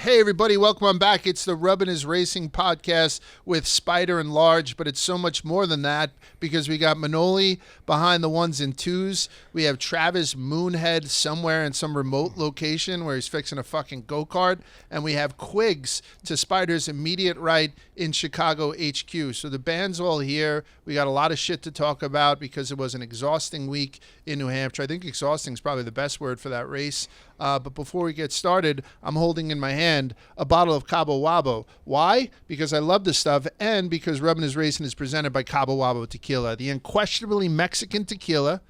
Hey everybody, welcome on back. It's the Rubbin is Racing podcast with Spider and Large, but it's so much more than that because we got Manoli behind the ones and twos. We have Travis Moonhead somewhere in some remote location where he's fixing a fucking go-kart. And we have Quigs to Spider's immediate right in Chicago HQ. So the band's all here. We got a lot of shit to talk about because it was an exhausting week in New Hampshire. I think exhausting is probably the best word for that race. But before we get started, I'm holding in my hand a bottle of Cabo Wabo. Why? Because I love this stuff and because Rubbin is Racing is presented by Cabo Wabo Tequila, the unquestionably Mexican tequila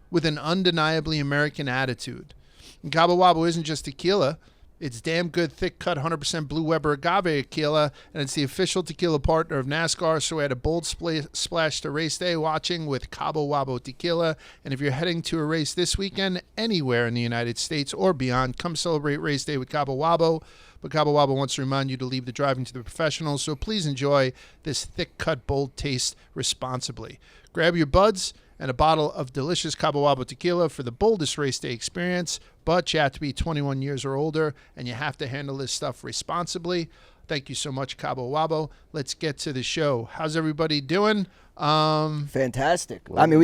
with an undeniably American attitude. And Cabo Wabo isn't just tequila. It's damn good, thick-cut, 100% Blue Weber agave tequila, and it's the official tequila partner of Nascar, so we had a bold splash to race day watching with Cabo Wabo tequila. And if you're heading to a race this weekend anywhere in the United States or beyond, come celebrate race day with Cabo Wabo. But Cabo Wabo wants to remind you to leave the driving to the professionals, so please enjoy this thick-cut, bold taste responsibly. Grab your buds and a bottle of delicious Cabo Wabo tequila for the boldest race day experience, but you have to be 21 years or older, and you have to handle this stuff responsibly. Thank you so much, Cabo Wabo. Let's get to the show. How's everybody doing? Fantastic. I mean,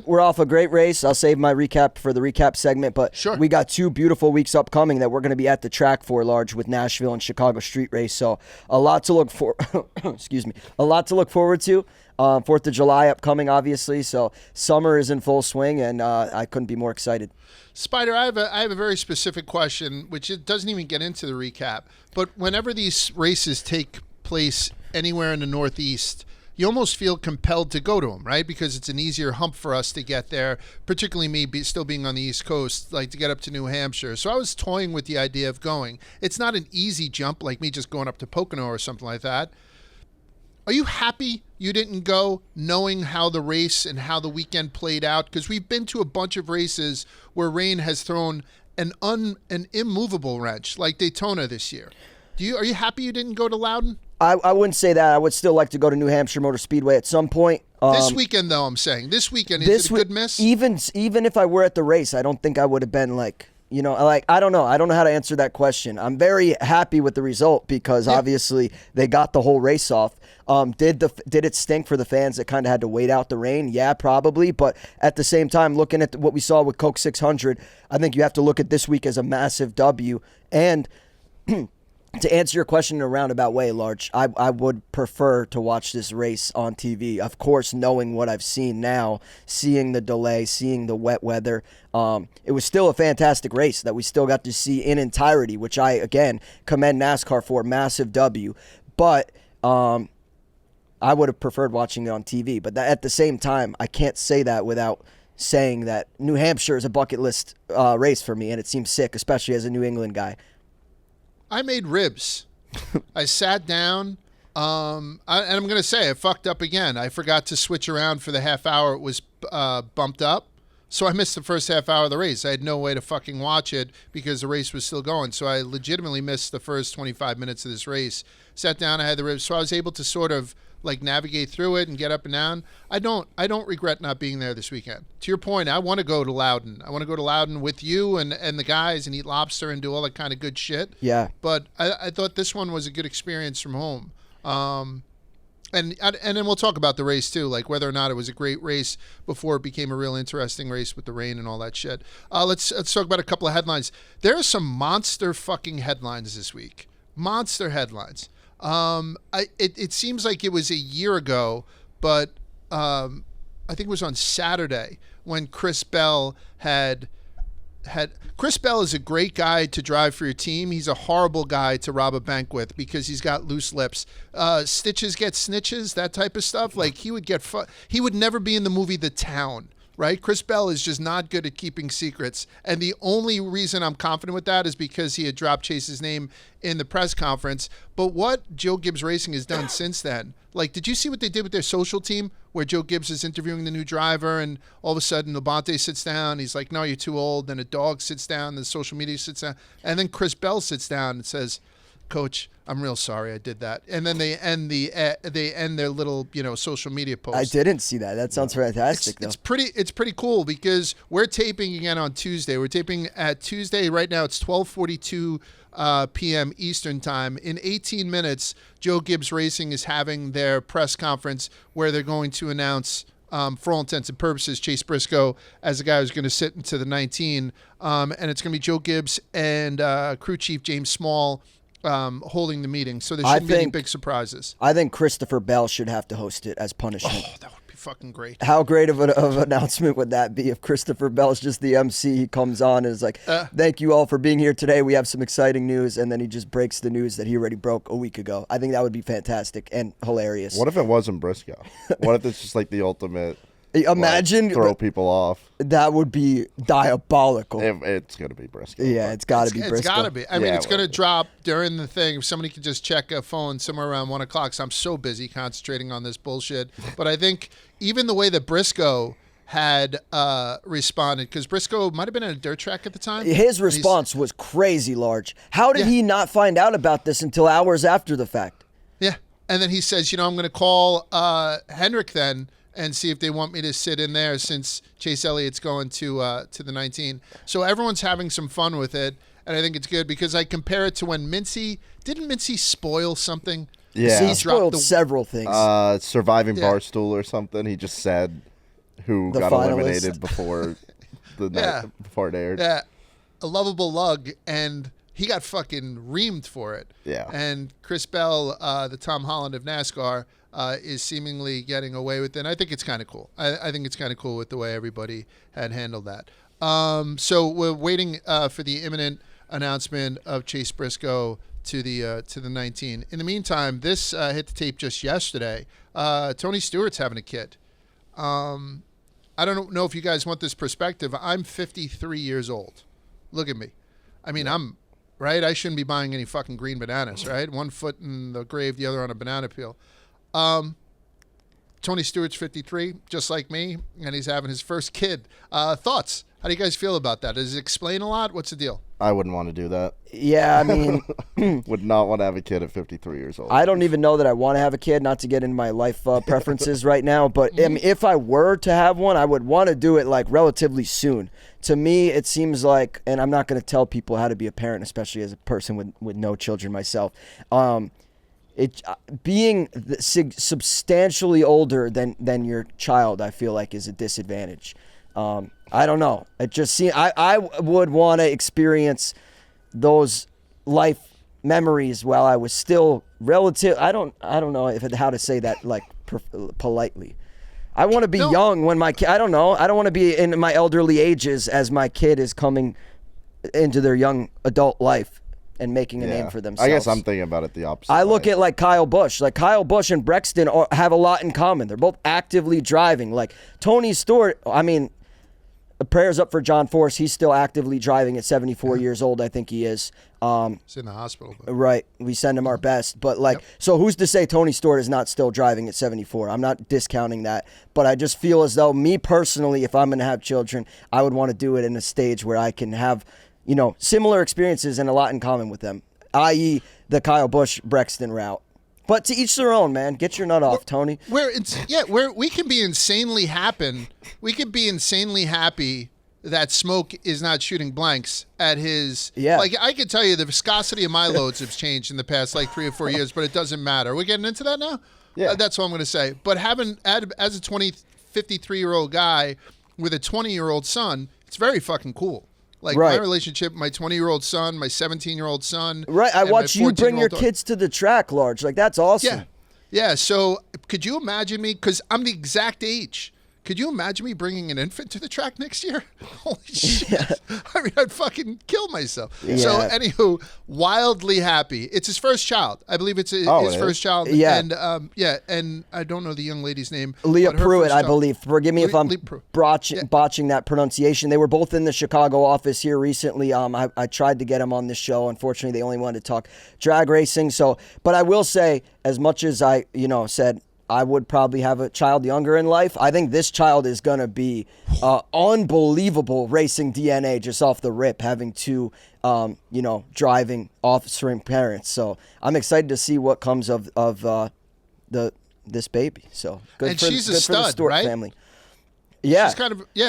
we're off a great race. I'll save my recap for the recap segment, but sure. We got 2 beautiful weeks upcoming that we're going to be at the track for, Large, with Nashville and Chicago street race. So a lot to look for. Excuse me. A lot to look forward to. 4th of July upcoming, obviously. So summer is in full swing, and I couldn't be more excited. Spider, I have a very specific question, which it doesn't even get into the recap. But whenever these races take place anywhere in the Northeast, you almost feel compelled to go to them, right? Because it's an easier hump for us to get there, particularly me still being on the East Coast, like to get up to New Hampshire. So I was toying with the idea of going. It's not an easy jump like me just going up to Pocono or something like that. Are you happy you didn't go knowing how the race and how the weekend played out? Because we've been to a bunch of races where rain has thrown an immovable wrench, like Daytona this year. Are you happy you didn't go to Loudon? I wouldn't say that. I would still like to go to New Hampshire Motor Speedway at some point. This weekend, though, I'm saying. This weekend, is it a good miss? Even if I were at the race, I don't think I would have been like, I don't know. I don't know how to answer that question. I'm very happy with the result because obviously they got the whole race off. Did it stink for the fans that kind of had to wait out the rain? Yeah, probably. But at the same time, looking at what we saw with Coke 600, I think you have to look at this week as a massive W. And to answer your question in a roundabout way, Large, I would prefer to watch this race on TV. Of course, knowing what I've seen now, seeing the delay, seeing the wet weather, it was still a fantastic race that we still got to see in entirety, which I, again, commend NASCAR for. Massive W. But I would have preferred watching it on TV. But at the same time, I can't say that without saying that New Hampshire is a bucket list race for me, and it seems sick, especially as a New England guy. I made ribs. I sat down, and I'm going to say I fucked up again. I forgot to switch around for the half hour it was bumped up, so I missed the first half hour of the race. I had no way to fucking watch it because the race was still going, so I legitimately missed the first 25 minutes of this race. Sat down, I had the ribs, so I was able to sort of like navigate through it and get up and down. I don't regret not being there this weekend. To your point, I want to go to Loudon. I want to go to Loudon with you and the guys and eat lobster and do all that kind of good shit. Yeah. But I thought this one was a good experience from home. And then we'll talk about the race too, like whether or not it was a great race before it became a real interesting race with the rain and all that shit. Let's talk about a couple of headlines. There are some monster fucking headlines this week. Monster headlines. It seems like it was a year ago, but I think it was on Saturday when Chris Bell had Chris Bell is a great guy to drive for your team. He's a horrible guy to rob a bank with because he's got loose lips. Stitches get snitches, that type of stuff. Like he would never be in the movie The Town. Right? Chris Bell is just not good at keeping secrets. And the only reason I'm confident with that is because he had dropped Chase's name in the press conference. But what Joe Gibbs Racing has done since then, like, did you see what they did with their social team where Joe Gibbs is interviewing the new driver and all of a sudden Labonte sits down. He's like, no, you're too old. Then a dog sits down. The social media sits down. And then Chris Bell sits down and says, Coach, I'm real sorry I did that. And then they end their little, social media posts. I didn't see that. That sounds fantastic, though. It's pretty cool because we're taping again on Tuesday. We're taping at Tuesday. Right now it's 12:42 p.m. Eastern time. In 18 minutes, Joe Gibbs Racing is having their press conference where they're going to announce, for all intents and purposes, Chase Briscoe as the guy who's going to sit into the 19. And it's going to be Joe Gibbs and crew chief James Small holding the meeting. So there shouldn't be any big surprises. I think Christopher Bell should have to host it as punishment. Oh, that would be fucking great. How great of an announcement would that be if Christopher Bell's just the MC? He comes on and is like, thank you all for being here today. We have some exciting news. And then he just breaks the news that he already broke a week ago. I think that would be fantastic and hilarious. What if it wasn't Briscoe? What if it's just like the ultimate... Imagine throw people off. That would be diabolical. It's going to be Briscoe. Yeah, it's got to be Briscoe. It's got to be. I mean, it's going to drop during the thing. If somebody could just check a phone somewhere around 1 o'clock. So I'm so busy concentrating on this bullshit. But I think even the way that Briscoe had responded, because Briscoe might have been in a dirt track at the time. His response was crazy large. How did he not find out about this until hours after the fact? Yeah. And then he says, I'm going to call Hendrick then and see if they want me to sit in there since Chase Elliott's going to the 19. So everyone's having some fun with it, and I think it's good because I compare it to when didn't Mincy spoil something? Yeah. He spoiled several things. Surviving Barstool or something. He just said who got eliminated before before it aired. Yeah, a lovable lug, and he got fucking reamed for it. Yeah. And Chris Bell, the Tom Holland of NASCAR, is seemingly getting away with it. And I think it's kind of cool. I think it's kind of cool with the way everybody had handled that. So we're waiting for the imminent announcement of Chase Briscoe to the 19. In the meantime, this hit the tape just yesterday. Tony Stewart's having a kid. I don't know if you guys want this perspective. I'm 53 years old. Look at me. I mean, I'm right. I shouldn't be buying any fucking green bananas, right? One foot in the grave, the other on a banana peel. Tony Stewart's 53, just like me, and he's having his first kid. Thoughts? How do you guys feel about that? Does it explain a lot? What's the deal? I wouldn't want to do that. Yeah, I mean... Would not want to have a kid at 53 years old. I don't even know that I want to have a kid, not to get into my life preferences right now, but if I were to have one, I would want to do it like relatively soon. To me, it seems like, and I'm not going to tell people how to be a parent, especially as a person with no children myself, being substantially older than your child, I feel like, is a disadvantage. I don't know. It just seems I would want to experience those life memories while I was still relative. I don't know how to say that like politely. I want to be young when my kid. I don't know. I don't want to be in my elderly ages as my kid is coming into their young adult life and making a name for themselves. I guess I'm thinking about it the opposite I look at like Kyle Busch. Like Kyle Busch and Brexton have a lot in common. They're both actively driving. Like Tony Stewart, I mean, prayers up for John Force. He's still actively driving at 74 years old, I think he is. He's in the hospital. But. Right. We send him our best. But like, so who's to say Tony Stewart is not still driving at 74? I'm not discounting that. But I just feel as though me personally, if I'm going to have children, I would want to do it in a stage where I can have, similar experiences and a lot in common with them, i.e. the Kyle Busch Brexton route. But to each their own, man. Get your nut off, Tony. We can be insanely happy. We could be insanely happy that Smoke is not shooting blanks at his. Yeah. Like I could tell you, the viscosity of my loads have changed in the past 3 or 4 years, but it doesn't matter. We're getting into that now. Yeah, that's what I'm going to say. But as a 53-year-old guy with a 20-year-old son, it's very fucking cool. Like my relationship, my 20-year-old son, my 17-year-old son. Right, I watch you bring your kids to the track, Large. Like, that's awesome. Yeah, so could you imagine me, because I'm the exact age, could you imagine me bringing an infant to the track next year? Holy shit. Yeah. I mean, I'd fucking kill myself. Yeah. So, anywho, wildly happy. It's his first child. I believe it's his first child. Yeah. And I don't know the young lady's name. Leah Pruitt, I believe. Forgive me if I'm botching that pronunciation. They were both in the Chicago office here recently. I tried to get them on this show. Unfortunately, they only wanted to talk drag racing. But I will say, as much as I, said, I would probably have a child younger in life. I think this child is going to be unbelievable racing DNA just off the rip, having two driving offspring parents. So I'm excited to see what comes of this baby. So good and for, she's good a for the stud, Stewart right? family. Yeah,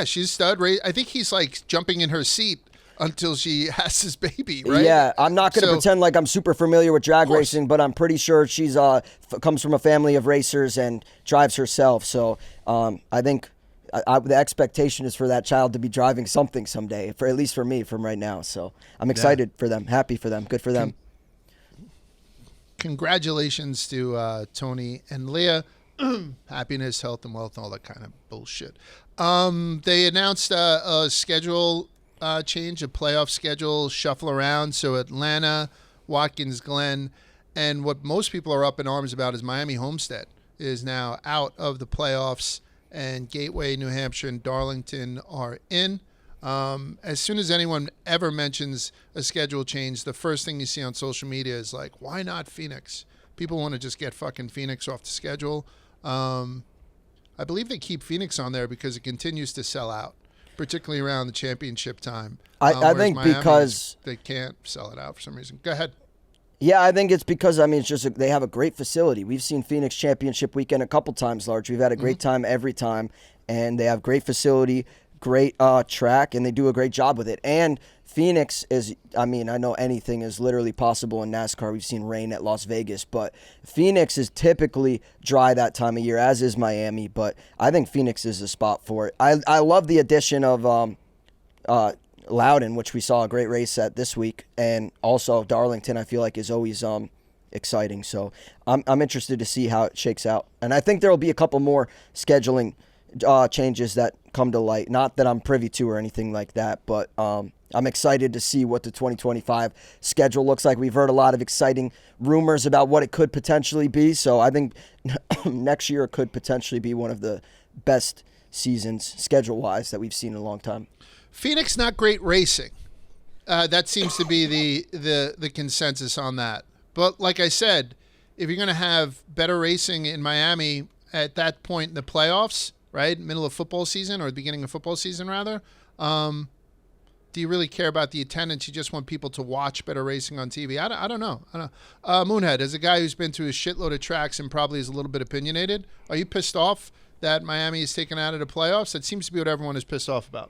she's a stud. Right? I think he's like jumping in her seat until she has his baby, right? Yeah, I'm not going to pretend like I'm super familiar with drag racing, but I'm pretty sure she's comes from a family of racers and drives herself. So I think the expectation is for that child to be driving something someday, for at least for me from right now. So I'm excited for them, happy for them, good for them. Congratulations to Tony and Leah. Happiness, health, and wealth, and all that kind of bullshit. They announced a schedule change, a playoff schedule shuffle around. So Atlanta, Watkins Glen, and what most people are up in arms about is Miami Homestead is now out of the playoffs, and Gateway, New Hampshire, and Darlington are in. As soon as anyone ever mentions a schedule change, the first thing you see on social media is like, why not Phoenix? People want to just get fucking Phoenix off the schedule. I believe they keep Phoenix on there because it continues to sell out, particularly around the championship time. I think Miami, because they can't sell it out for some reason. Go ahead. Yeah, I think it's because, it's just they have a great facility. We've seen Phoenix Championship Weekend a couple times, Large. We've had a great time every time, and they have great facility, great track, and they do a great job with it. And Phoenix is, I know anything is literally possible in NASCAR. We've seen rain at Las Vegas, but Phoenix is typically dry that time of year, as is Miami, but I think Phoenix is a spot for it. I love the addition of Loudon, which we saw a great race at this week, and also Darlington, I feel like is always exciting. So I'm interested to see how it shakes out. And I think there will be a couple more scheduling changes that come to light. Not that I'm privy to or anything like that, but I'm excited to see what the 2025 schedule looks like. We've heard a lot of exciting rumors about what it could potentially be. So I think next year it could potentially be one of the best seasons schedule-wise that we've seen in a long time. Phoenix, not great racing. That seems to be the consensus on that. But like I said, if you're going to have better racing in Miami at that point in the playoffs, right, middle of football season or the beginning of football season rather, do you really care about the attendance? You just want people to watch better racing on TV? I don't know. Moonhead, as a guy who's been to a shitload of tracks and probably is a little bit opinionated, are you pissed off that Miami is taken out of the playoffs? That seems to be what everyone is pissed off about.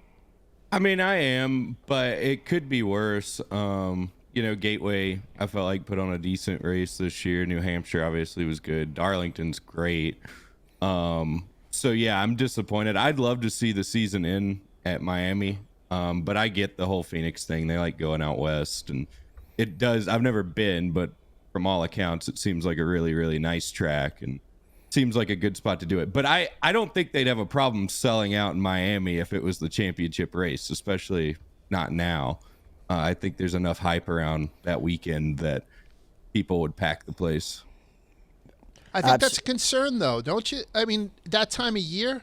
I am, but it could be worse. Gateway, I felt like put on a decent race this year. New Hampshire obviously was good. Darlington's great. So yeah, I'm disappointed. I'd love to see the season end at Miami. But I get the whole Phoenix thing. They like going out west, and it does. I've never been, but from all accounts, it seems like a really, really nice track and seems like a good spot to do it. But I don't think they'd have a problem selling out in Miami if it was the championship race, especially not now. I think there's enough hype around that weekend that people would pack the place. I think that's a concern, though, don't you? That time of year,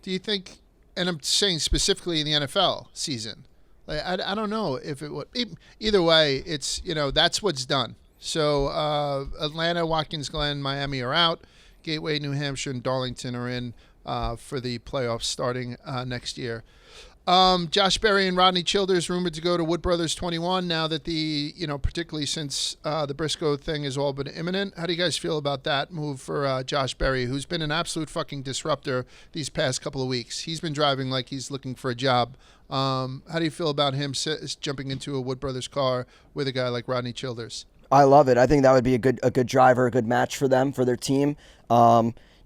do you think, and I'm saying specifically in the NFL season, like, I don't know if it would. Either way, it's, that's what's done. So Atlanta, Watkins Glen, Miami are out. Gateway, New Hampshire, and Darlington are in for the playoffs starting next year. Josh Berry and Rodney Childers rumored to go to Wood Brothers 21 now that particularly since the Briscoe thing has all been imminent. How do you guys feel about that move for Josh Berry, who's been an absolute fucking disruptor these past couple of weeks? He's been driving like he's looking for a job. How do you feel about him jumping into a Wood Brothers car with a guy like Rodney Childers? I love it. I think that would be a good driver, a good match for them, for their team.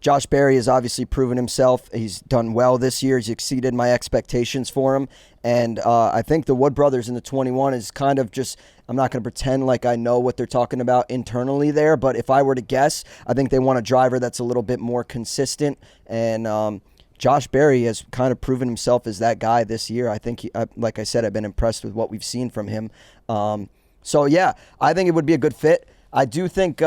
Josh Berry has obviously proven himself. He's done well this year. He's exceeded my expectations for him. And I think the Wood Brothers in the 21 is kind of just, I'm not going to pretend like I know what they're talking about internally there, but if I were to guess, I think they want a driver that's a little bit more consistent. And Josh Berry has kind of proven himself as that guy this year. I think, like I said, I've been impressed with what we've seen from him. So, yeah, I think it would be a good fit. I do think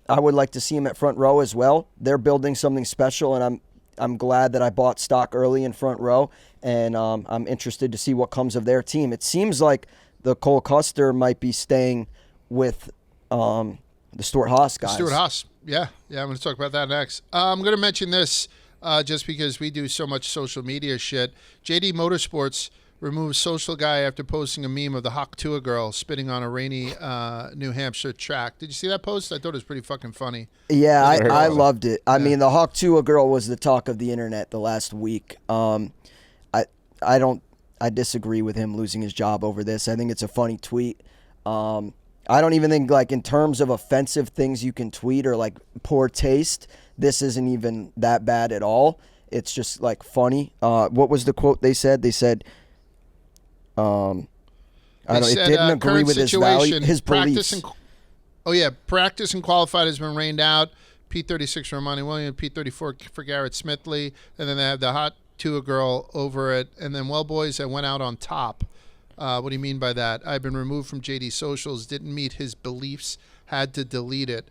I would like to see him at front row as well. They're building something special, and I'm glad that I bought stock early in front row, and I'm interested to see what comes of their team. It seems like the Cole Custer might be staying with the Stuart Haas guys. Stuart Haas, yeah, I'm going to talk about that next. I'm going to mention this just because we do so much social media shit. JD Motorsports removed social guy after posting a meme of the Hawk Tua girl spitting on a rainy New Hampshire track. Did you see that post? I thought it was pretty fucking funny. Yeah, I loved it. I mean, the Hawk Tua girl was the talk of the internet the last week. I disagree with him losing his job over this. I think it's a funny tweet. I don't even think, like, in terms of offensive things you can tweet or, like, poor taste, this isn't even that bad at all. It's just, like, funny. What was the quote they said? They said, it didn't agree with his value, his beliefs. Practice and qualified has been rained out. P36 for Monty Williams, P34 for Garrett Smithley, and then they have the hot Tua girl over it, and then boys, I went out on top. What do you mean by that? I've been removed from JD Socials, didn't meet his beliefs, had to delete it.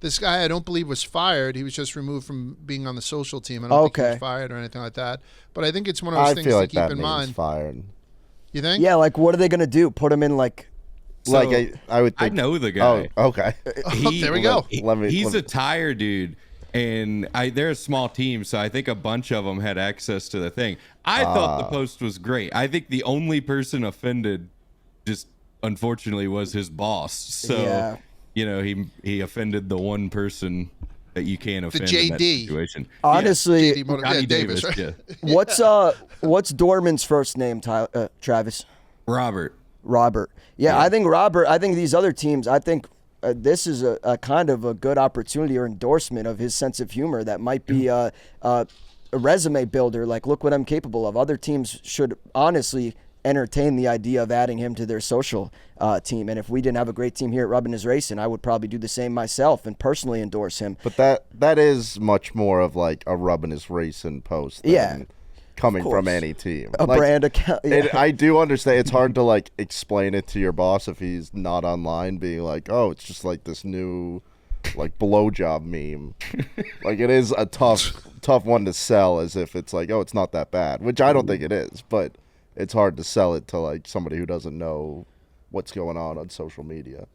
This guy I don't believe was fired. He was just removed from being on the social team. I don't think he was fired or anything like that. But I think it's one of those things to keep in mind. Fired. You think? Yeah, like what are they going to do? Put him in like... So, I would think... I know the guy. Oh, okay. There we go. He's a tire dude. And they're a small team, so I think a bunch of them had access to the thing. I thought the post was great. I think the only person offended just unfortunately was his boss. So, he offended the one person that you can't offend in that situation. Honestly, JD Davis, right? What's Dorman's first name, Travis? Robert. Yeah, I think these other teams, this is a kind of a good opportunity or endorsement of his sense of humor that might be a resume builder. Like, look what I'm capable of. Other teams should honestly entertain the idea of adding him to their social team. And if we didn't have a great team here at Rubbin is Racing, I would probably do the same myself and personally endorse him. But that is much more of like a Rubbin is Racing post than coming from any team. Brand account. Yeah. I do understand. It's hard to like explain it to your boss if he's not online, being like, oh, it's just like this new like blowjob meme. Like, it is a tough one to sell as if it's like, oh, it's not that bad, which I don't think it is, but it's hard to sell it to like somebody who doesn't know what's going on social media.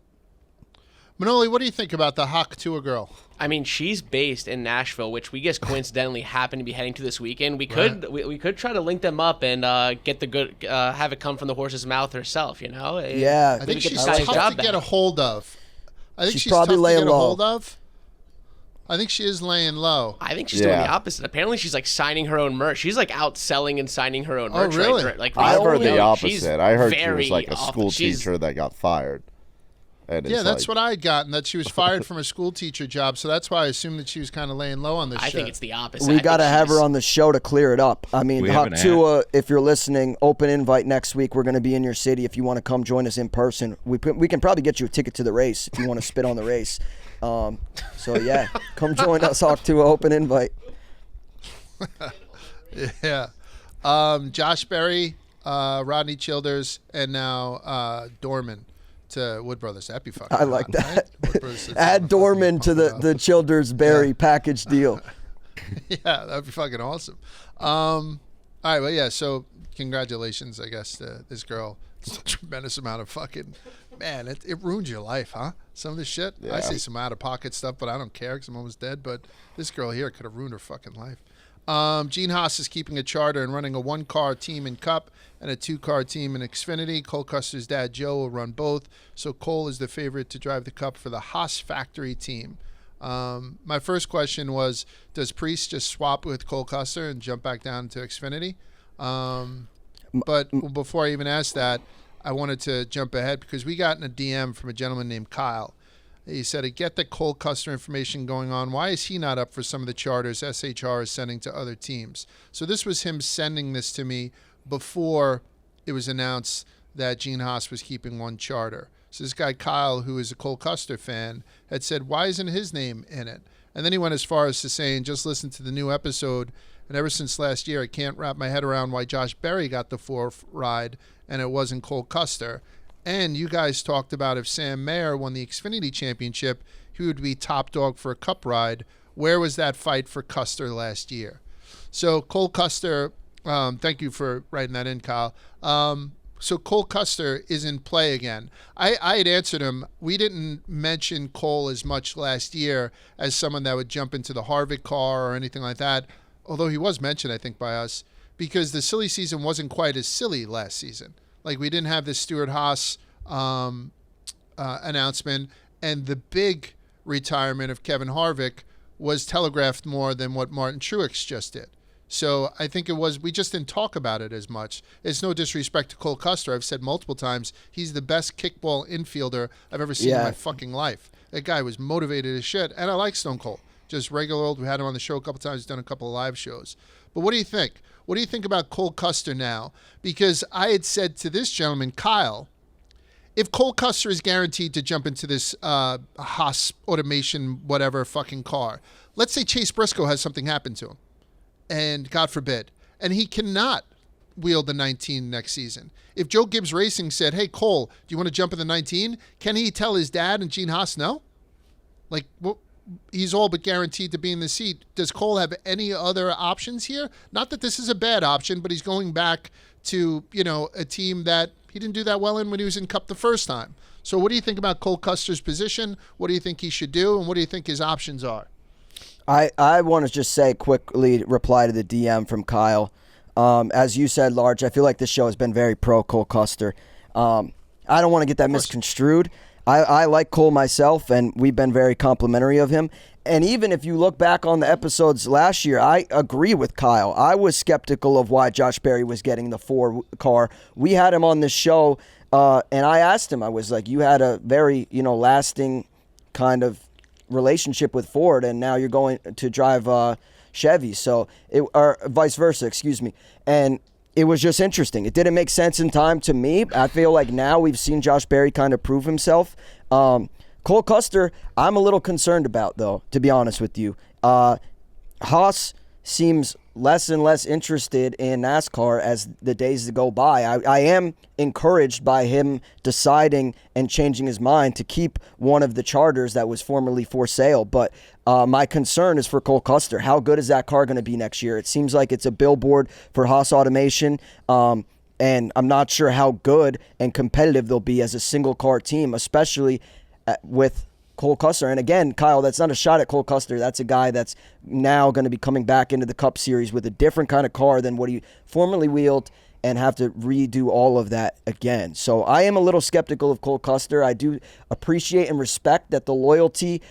Manoli, what do you think about the Hawk Tua girl? I mean, she's based in Nashville, which we just coincidentally happen to be heading to this weekend. We could try to link them up and get the good, have it come from the horse's mouth herself. Yeah, I think she's tough to get a hold of. I think she's probably tough laying to get a low. hold of. I think she is laying low. I think she's doing the opposite. Apparently, she's like signing her own merch. She's like out selling and signing her own merch. Oh, really? I've heard the opposite. I heard she was like a school teacher that got fired. Yeah, that's what I had gotten, that she was fired from a school teacher job. So that's why I assumed that she was kind of laying low on this shit. I think it's the opposite. We got to have her on the show to clear it up. I mean, Hawk Tua, if you're listening, open invite next week. We're going to be in your city. If you want to come join us in person, we can probably get you a ticket to the race if you want to spit on the race. So, yeah, come join us, Hawk Tua, open invite. Yeah. Josh Berry, Rodney Childers, and now Dorman to Wood Brothers. That'd be fucking I like fun, that. Right? Add Dorman to the Childers Berry package deal. Yeah, that'd be fucking awesome. All right, well, yeah, so congratulations, I guess, to this girl. It's a tremendous amount of fucking, man, it ruins your life, huh? Some of this shit. Yeah. I see some out-of-pocket stuff, but I don't care because I'm almost dead. But this girl here could have ruined her fucking life. Gene Haas is keeping a charter and running a one-car team in Cup and a two-car team in Xfinity. Cole Custer's dad, Joe, will run both. So Cole is the favorite to drive the Cup for the Haas factory team. My first question was, does Priest just swap with Cole Custer and jump back down to Xfinity? But before I even asked that, I wanted to jump ahead because we got in a DM from a gentleman named Kyle. He said, I get the Cole Custer information going on. Why is he not up for some of the charters SHR is sending to other teams? So this was him sending this to me before it was announced that Gene Haas was keeping one charter. So this guy, Kyle, who is a Cole Custer fan, had said, why isn't his name in it? And then he went as far as to saying, just listen to the new episode. And ever since last year, I can't wrap my head around why Josh Berry got the fourth ride and it wasn't Cole Custer. And you guys talked about if Sam Mayer won the Xfinity Championship, he would be top dog for a Cup ride. Where was that fight for Custer last year? So Cole Custer, thank you for writing that in, Kyle. So Cole Custer is in play again. I had answered him. We didn't mention Cole as much last year as someone that would jump into the Harvick car or anything like that, although he was mentioned, I think, by us. because the silly season wasn't quite as silly last season. Like, we didn't have the Stuart Haas announcement, and the big retirement of Kevin Harvick was telegraphed more than what Martin Truex just did. So I think we just didn't talk about it as much. It's no disrespect to Cole Custer. I've said multiple times, he's the best kickball infielder I've ever seen in my fucking life. That guy was motivated as shit, and I like Stone Cold. Just regular old. We had him on the show a couple times. He's done a couple of live shows. But what do you think? What do you think about Cole Custer now? Because I had said to this gentleman, Kyle, if Cole Custer is guaranteed to jump into this Haas automation whatever fucking car, let's say Chase Briscoe has something happen to him, and God forbid, and he cannot wield the 19 next season. If Joe Gibbs Racing said, hey, Cole, do you want to jump in the 19? Can he tell his dad and Gene Haas no? Like, well, he's all but guaranteed to be in the seat. Does Cole have any other options here? Not that this is a bad option, but he's going back to, a team that he didn't do that well in when he was in Cup the first time. So what do you think about Cole Custer's position? What do you think he should do? And what do you think his options are? I want to just say quickly, reply to the DM from Kyle. As you said, Large, I feel like this show has been very pro Cole Custer. I don't want to get that misconstrued. I like Cole myself, and we've been very complimentary of him. And even if you look back on the episodes last year, I agree with Kyle. I was skeptical of why Josh Berry was getting the 4 car. We had him on this show, and I asked him, I was like, you had a very, lasting kind of relationship with Ford, and now you're going to drive Chevy, or vice versa, excuse me. And it was just interesting. It didn't make sense in time to me. I feel like now we've seen Josh Berry kind of prove himself. Cole Custer, I'm a little concerned about, though, to be honest with you. Haas seems less and less interested in NASCAR as the days go by. I am encouraged by him deciding and changing his mind to keep one of the charters that was formerly for sale. But my concern is for Cole Custer. How good is that car going to be next year? It seems like it's a billboard for Haas Automation. And I'm not sure how good and competitive they'll be as a single car team, especially with Cole Custer. And again, Kyle, that's not a shot at Cole Custer. That's a guy that's now going to be coming back into the Cup Series with a different kind of car than what he formerly wheeled and have to redo all of that again. So I am a little skeptical of Cole Custer. I do appreciate and respect that the loyalty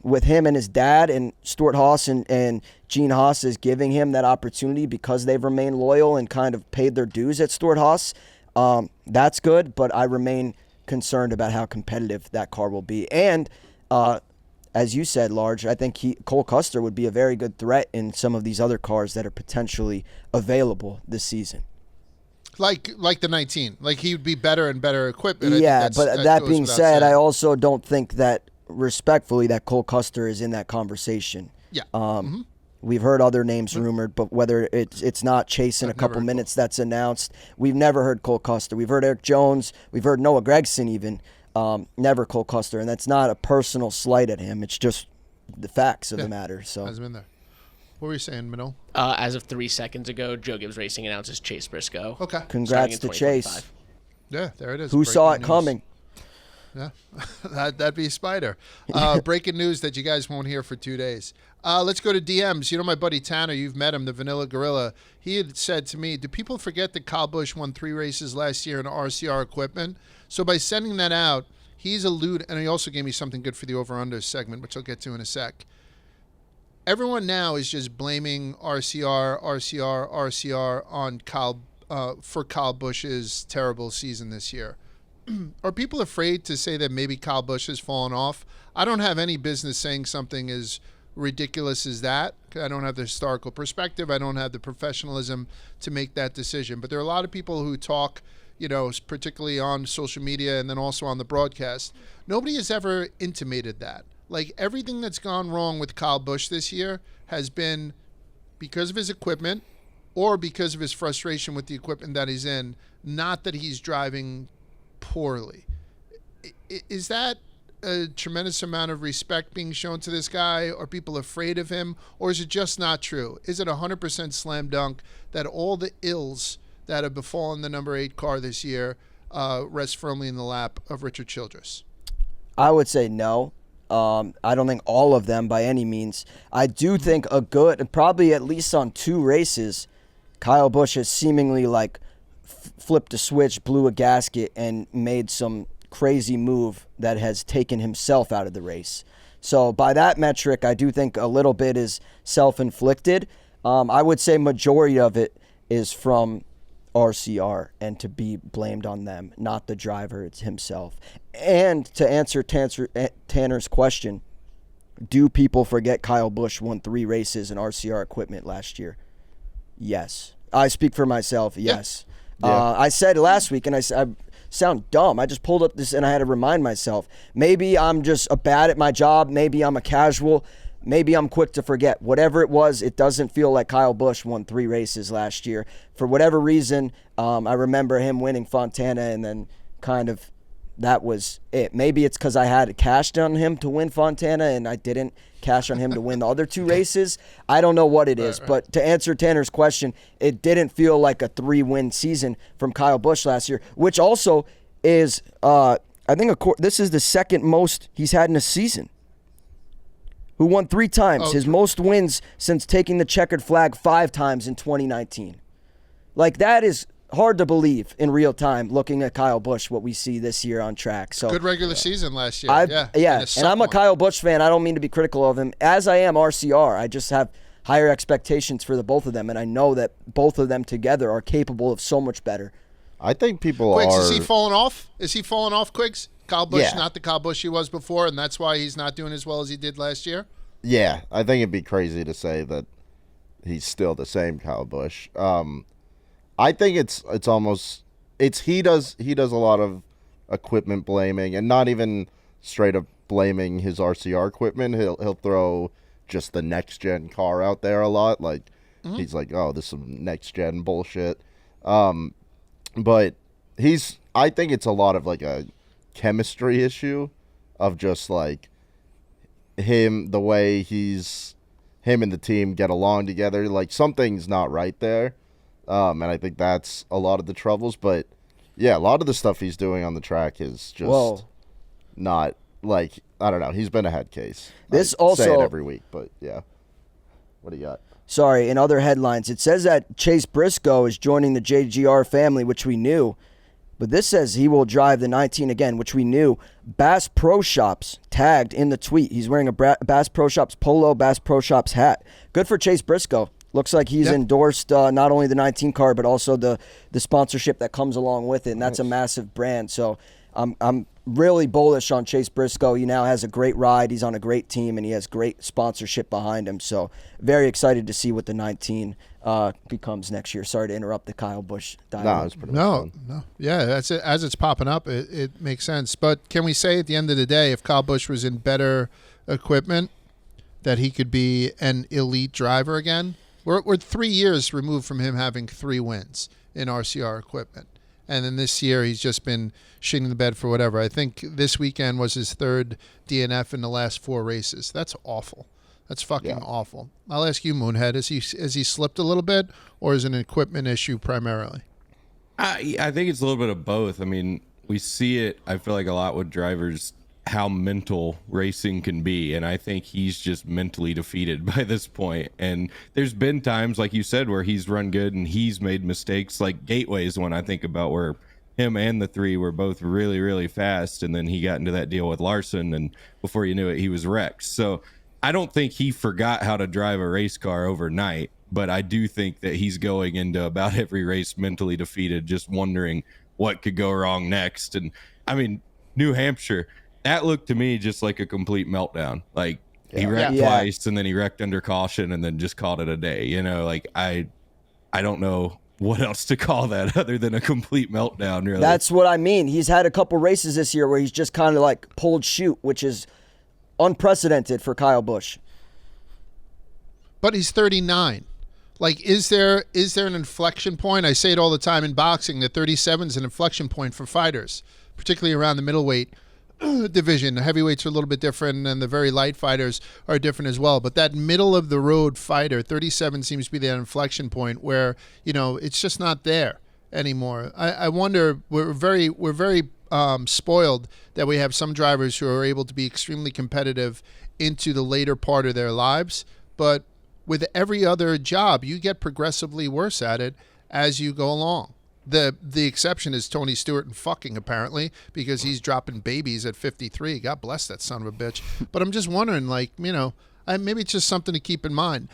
with him and his dad and Stuart Haas and Gene Haas is giving him that opportunity because they've remained loyal and kind of paid their dues at Stuart Haas. That's good, but I remain concerned about how competitive that car will be. And as you said, Large, I think Cole Custer would be a very good threat in some of these other cars that are potentially available this season. Like the 19. Like, he would be better and better equipped. And yeah, but that being said, I also don't think that, respectfully, that Cole Custer is in that conversation. Yeah. We've heard other names rumored, but whether it's not Chase in a couple minutes that's announced, we've never heard Cole Custer. We've heard Eric Jones. We've heard Noah Gragson even. Never Cole Custer, and that's not a personal slight at him. It's just the facts of the matter. So hasn't been there. What were you saying, Minnow? As of 3 seconds ago, Joe Gibbs Racing announces Chase Briscoe. Okay. Congrats to Chase. Yeah, there it is. Who saw it coming? Yeah, that'd be Spider. Breaking news that you guys won't hear for 2 days. Let's go to DMs. You know my buddy Tanner, you've met him, the Vanilla Gorilla. He had said to me, do people forget that Kyle Busch won 3 races last year in RCR equipment? So by sending that out, he's alluded, and he also gave me something good for the over-under segment, which I'll get to in a sec. Everyone now is just blaming RCR on for Kyle Busch's terrible season this year. Are people afraid to say that maybe Kyle Busch has fallen off? I don't have any business saying something as ridiculous as that. I don't have the historical perspective. I don't have the professionalism to make that decision. But there are a lot of people who talk, particularly on social media and then also on the broadcast. Nobody has ever intimated that. Like, everything that's gone wrong with Kyle Busch this year has been because of his equipment or because of his frustration with the equipment that he's in, not that he's driving poorly. Is that a tremendous amount of respect being shown to this guy? Are people afraid of him? Or is it just not true? Is it 100% slam dunk that all the ills that have befallen the number 8 car this year rest firmly in the lap of Richard Childress? I would say no. I don't think all of them by any means. I do think probably at least on 2 races, Kyle Busch has seemingly like flipped a switch, blew a gasket, and made some crazy move that has taken himself out of the race. So by that metric, I do think a little bit is self-inflicted. I would say majority of it is from RCR and to be blamed on them, not the driver, it's himself. And to answer Tanner's question, do people forget Kyle Busch won 3 races in RCR equipment last year? Yes. I speak for myself, yes. Yeah. I said last week, and I sound dumb. I just pulled up this and I had to remind myself. Maybe I'm just bad at my job. Maybe I'm a casual. Maybe I'm quick to forget. Whatever it was, it doesn't feel like Kyle Busch won 3 races last year. For whatever reason, I remember him winning Fontana, and then kind of that was it. Maybe it's because I had cashed on him to win Fontana and I didn't cash on him to win the other 2 races. I don't know what it is, but to answer Tanner's question, it didn't feel like a 3-win season from Kyle Busch last year, which also is, I think this is the second most he's had in a season. Who won 3 times, his most wins since taking the checkered flag 5 times in 2019. Like, that is hard to believe in real time looking at Kyle Busch, what we see this year on track. So good regular season last year. And I'm a Kyle Busch fan. I don't mean to be critical of him. As I am RCR, I just have higher expectations for the both of them, and I know that both of them together are capable of so much better. I think people Quiggs, are. is he falling off? Is he falling off, Quiggs? Kyle Busch, Yeah. not the Kyle Busch he was before, and that's why he's not doing as well as he did last year? Yeah, I think it'd be crazy to say that he's still the same Kyle Busch. I think it's almost he does a lot of equipment blaming, and not even straight up blaming his RCR equipment. He'll throw just the next gen car out there a lot. Like he's like, oh, this is some next gen bullshit. But I think it's a lot of like a chemistry issue of just like the way him and the team get along together. Like something's not right there. And I think that's a lot of the troubles. But yeah, a lot of the stuff he's doing on the track is just not like, I don't know. He's been a head case. This I say it also every week, but yeah. What do you got? Sorry, in other headlines, it says that Chase Briscoe is joining the JGR family, which we knew. But this says he will drive the 19 again, which we knew. Bass Pro Shops tagged in the tweet. He's wearing a Bass Pro Shops polo, Bass Pro Shops hat. Good for Chase Briscoe. Looks like he's endorsed not only the 19 car, but also the sponsorship that comes along with it. And that's a massive brand. So I'm really bullish on Chase Briscoe. He now has a great ride. He's on a great team, and he has great sponsorship behind him. So very excited to see what the 19 becomes next year. Sorry to interrupt the Kyle Busch dialogue. No, it's pretty much fun. No. Yeah, that's it. As it's popping up, it makes sense. But can we say at the end of the day, if Kyle Busch was in better equipment, that he could be an elite driver again? We're 3 years removed from him having 3 wins in RCR equipment. And then this year, he's just been shitting the bed for whatever. I think this weekend was his 3rd DNF in the last 4 races. That's awful. That's fucking awful. I'll ask you, Moonhead, has he slipped a little bit, or is it an equipment issue primarily? I think it's a little bit of both. I mean, we see it, I feel like, a lot with drivers, how mental racing can be, and I think he's just mentally defeated by this point. And there's been times, like you said, where he's run good and he's made mistakes. Like Gateway is one I think about, where him and the 3 were both really, really fast, and then he got into that deal with Larson, and before you knew it, he was wrecked. So I don't think he forgot how to drive a race car overnight, but I do think that he's going into about every race mentally defeated, just wondering what could go wrong next. And I mean, New Hampshire, that looked to me just like a complete meltdown. Like he wrecked twice, and then he wrecked under caution, and then just called it a day. You know, like I don't know what else to call that other than a complete meltdown, really. That's what I mean. He's had a couple races this year where he's just kind of like pulled chute, which is unprecedented for Kyle Busch. But he's 39. Like, is there an inflection point? I say it all the time in boxing that 37 is an inflection point for fighters, particularly around the middleweight division. The heavyweights are a little bit different, and the very light fighters are different as well. But that middle of the road fighter, 37 seems to be that inflection point where, you know, it's just not there anymore. I wonder, we're very spoiled that we have some drivers who are able to be extremely competitive into the later part of their lives, but with every other job, you get progressively worse at it as you go along. The exception is Tony Stewart and fucking, apparently, because he's dropping babies at 53. God bless that son of a bitch. But I'm just wondering, like, you know, maybe it's just something to keep in mind.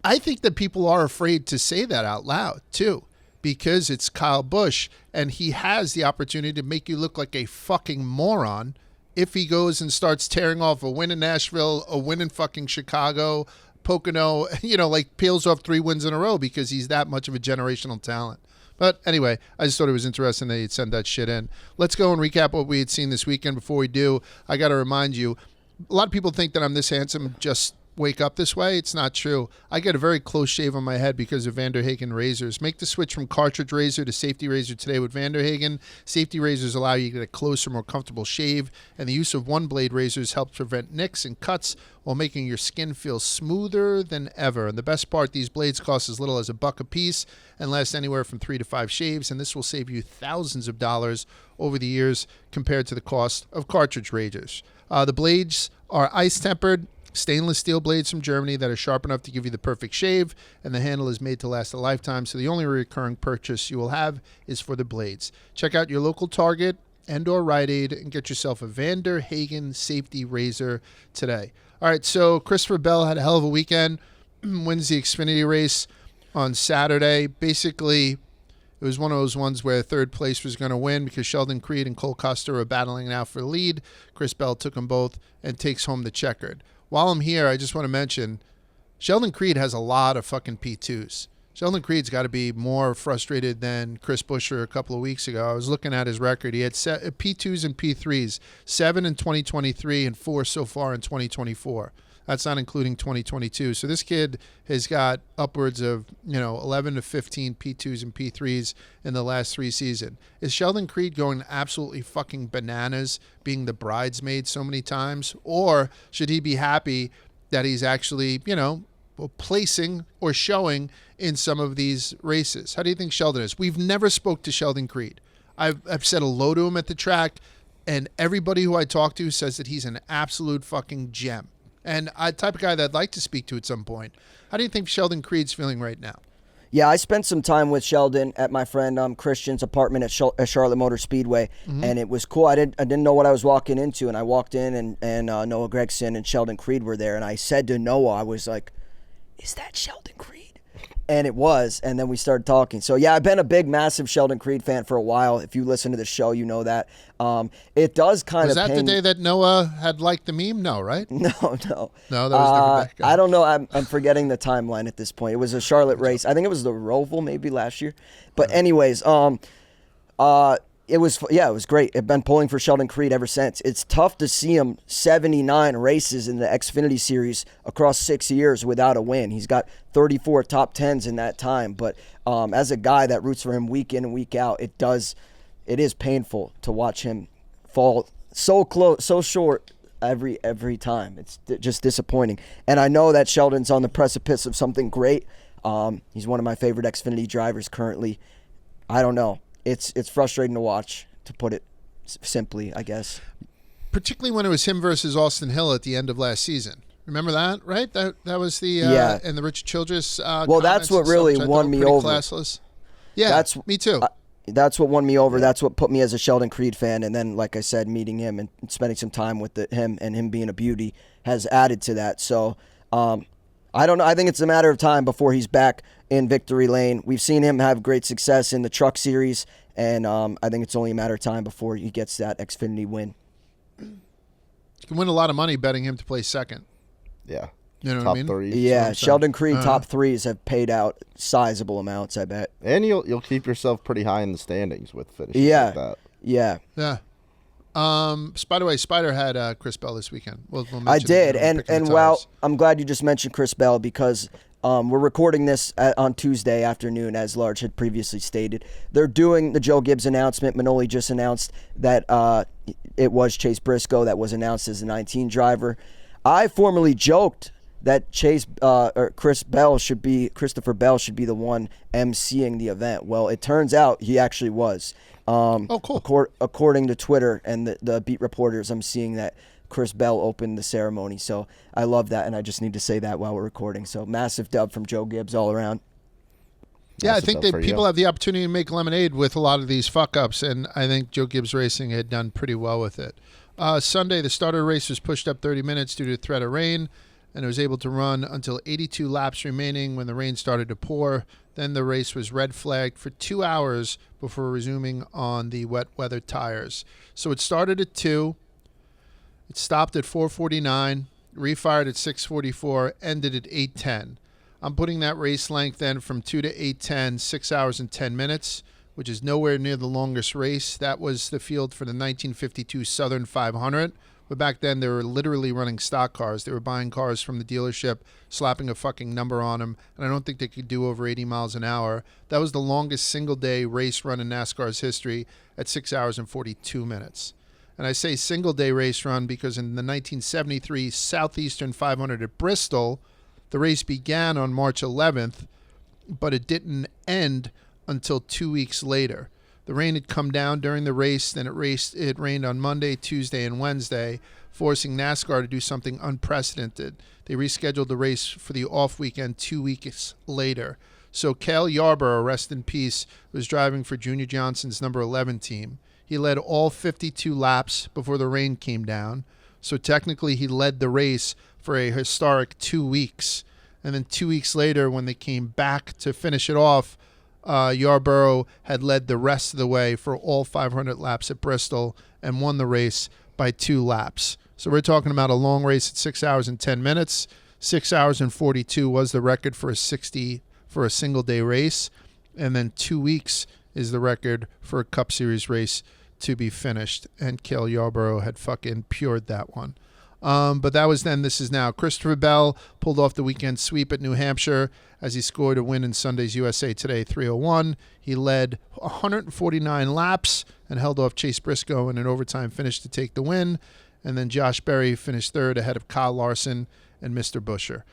I think that people are afraid to say that out loud, too, because it's Kyle Busch, and he has the opportunity to make you look like a fucking moron if he goes and starts tearing off a win in Nashville, a win in fucking Chicago, Pocono, you know, like peels off 3 wins in a row because he's that much of a generational talent. But anyway, I just thought it was interesting that he'd send that shit in. Let's go and recap what we had seen this weekend. Before we do, I got to remind you, a lot of people think that I'm this handsome just wake up this way. It's not true. I get a very close shave on my head because of Vanderhagen razors. Make the switch from cartridge razor to safety razor today with Vanderhagen. Safety razors allow you to get a closer, more comfortable shave, and the use of one-blade razors helps prevent nicks and cuts while making your skin feel smoother than ever. And the best part, these blades cost as little as $1 a piece and last anywhere from 3 to 5 shaves, and this will save you thousands of dollars over the years compared to the cost of cartridge razors. The blades are ice-tempered, stainless steel blades from Germany that are sharp enough to give you the perfect shave, and the handle is made to last a lifetime, so the only recurring purchase you will have is for the blades. Check out your local Target and or Rite Aid and get yourself a Vanderhagen safety razor today. All right, so Christopher Bell had a hell of a weekend, wins the Xfinity race on Saturday. Basically, it was one of those ones where third place was going to win because Sheldon Creed and Cole Custer were battling it out for the lead. Chris Bell took them both and takes home the checkered. While I'm here, I just want to mention Sheldon Creed has a lot of fucking P2s. Sheldon Creed's got to be more frustrated than Chris Buescher a couple of weeks ago. I was looking at his record. He had P2s and P3s, 7 in 2023 and 4 so far in 2024. That's not including 2022. So this kid has got upwards of, 11 to 15 P2s and P3s in the last 3 seasons. Is Sheldon Creed going absolutely fucking bananas being the bridesmaid so many times? Or should he be happy that he's actually, placing or showing in some of these races? How do you think Sheldon is? We've never spoke to Sheldon Creed. I've said hello to him at the track, and everybody who I talk to says that he's an absolute fucking gem. And I'm the type of guy that I'd like to speak to at some point. How do you think Sheldon Creed's feeling right now? Yeah, I spent some time with Sheldon at my friend Christian's apartment at Charlotte Motor Speedway, and it was cool. I didn't know what I was walking into, and I walked in, and Noah Gragson and Sheldon Creed were there, and I said to Noah, I was like, "Is that Sheldon Creed?" And it was, and then we started talking. So yeah, I've been a big, massive Sheldon Creed fan for a while. If you listen to the show, you know that. It does kind of. Was that the day that Noah had liked the meme? No, right? No. No, that was different. I don't know. I'm forgetting the timeline at this point. It was a Charlotte race. I think it was the Roval maybe last year. But anyways, it was great. I've been pulling for Sheldon Creed ever since. It's tough to see him 79 races in the Xfinity Series across 6 years without a win. He's got 34 top 10s in that time. But as a guy that roots for him week in and week out, it is painful to watch him fall so close, so short every time. It's just disappointing. And I know that Sheldon's on the precipice of something great. He's one of my favorite Xfinity drivers currently. I don't know. It's frustrating to watch, to put it simply, I guess. Particularly when it was him versus Austin Hill at the end of last season. Remember that, right? That was the and the Richard Childress. Well, that's what really won me over. Classless. Yeah, me too. That's what won me over. That's what put me as a Sheldon Creed fan. And then, like I said, meeting him and spending some time with him and him being a beauty has added to that. So I don't know. I think it's a matter of time before he's back in victory lane. We've seen him have great success in the Truck Series, and I think it's only a matter of time before he gets that Xfinity win. You can win a lot of money betting him to play second. Yeah. You know top what I mean? 3. Yeah, Sheldon Creed top 3s have paid out sizable amounts, I bet. And you'll keep yourself pretty high in the standings with finishing like that. Yeah. By the way, Spider had Chris Bell this weekend. We'll I did, him and well, I'm glad you just mentioned Chris Bell because we're recording this on Tuesday afternoon, as Large had previously stated. They're doing the Joe Gibbs announcement. Manoli just announced that it was Chase Briscoe that was announced as the 19 driver. I formerly joked that Christopher Bell should be the one emceeing the event. Well, it turns out he actually was. Cool. According to Twitter and the beat reporters, I'm seeing that Chris Bell opened the ceremony. So I love that, and I just need to say that while we're recording. So massive dub from Joe Gibbs all around. Yeah, I Massive think dub that for people you. have the opportunity to make lemonade with a lot of these fuck-ups, and I think Joe Gibbs Racing had done pretty well with it. Sunday, the starter race was pushed up 30 minutes due to the threat of rain, and it was able to run until 82 laps remaining when the rain started to pour. Then the race was red flagged for 2 hours before resuming on the wet weather tires. So it started at 2, it stopped at 4:49, refired at 6:44, ended at 8:10. I'm putting that race length then from 2 to 8:10, 6 hours and 10 minutes, which is nowhere near the longest race. That was the field for the 1952 Southern 500. But back then, they were literally running stock cars. They were buying cars from the dealership, slapping a fucking number on them, and I don't think they could do over 80 miles an hour. That was the longest single-day race run in NASCAR's history at 6 hours and 42 minutes. And I say single-day race run because in the 1973 Southeastern 500 at Bristol, the race began on March 11th, but it didn't end until 2 weeks later. The rain had come down during the race, then it rained on Monday, Tuesday, and Wednesday, forcing NASCAR to do something unprecedented. They rescheduled the race for the off weekend 2 weeks later. So Cale Yarborough, rest in peace, was driving for Junior Johnson's number 11 team. He led all 52 laps before the rain came down. So technically he led the race for a historic 2 weeks. And then 2 weeks later, when they came back to finish it off, Yarborough had led the rest of the way for all 500 laps at Bristol and won the race by 2 laps. So we're talking about a long race at 6 hours and 10 minutes. 6 hours and 42 was the record for a single day race. And then 2 weeks is the record for a Cup Series race to be finished. And Cale Yarborough had fucking pured that one. But that was then, this is now. Christopher Bell pulled off the weekend sweep at New Hampshire as he scored a win in Sunday's USA Today 301. He led 149 laps and held off Chase Briscoe in an overtime finish to take the win. And then Josh Berry finished third ahead of Kyle Larson and Mr. Buscher.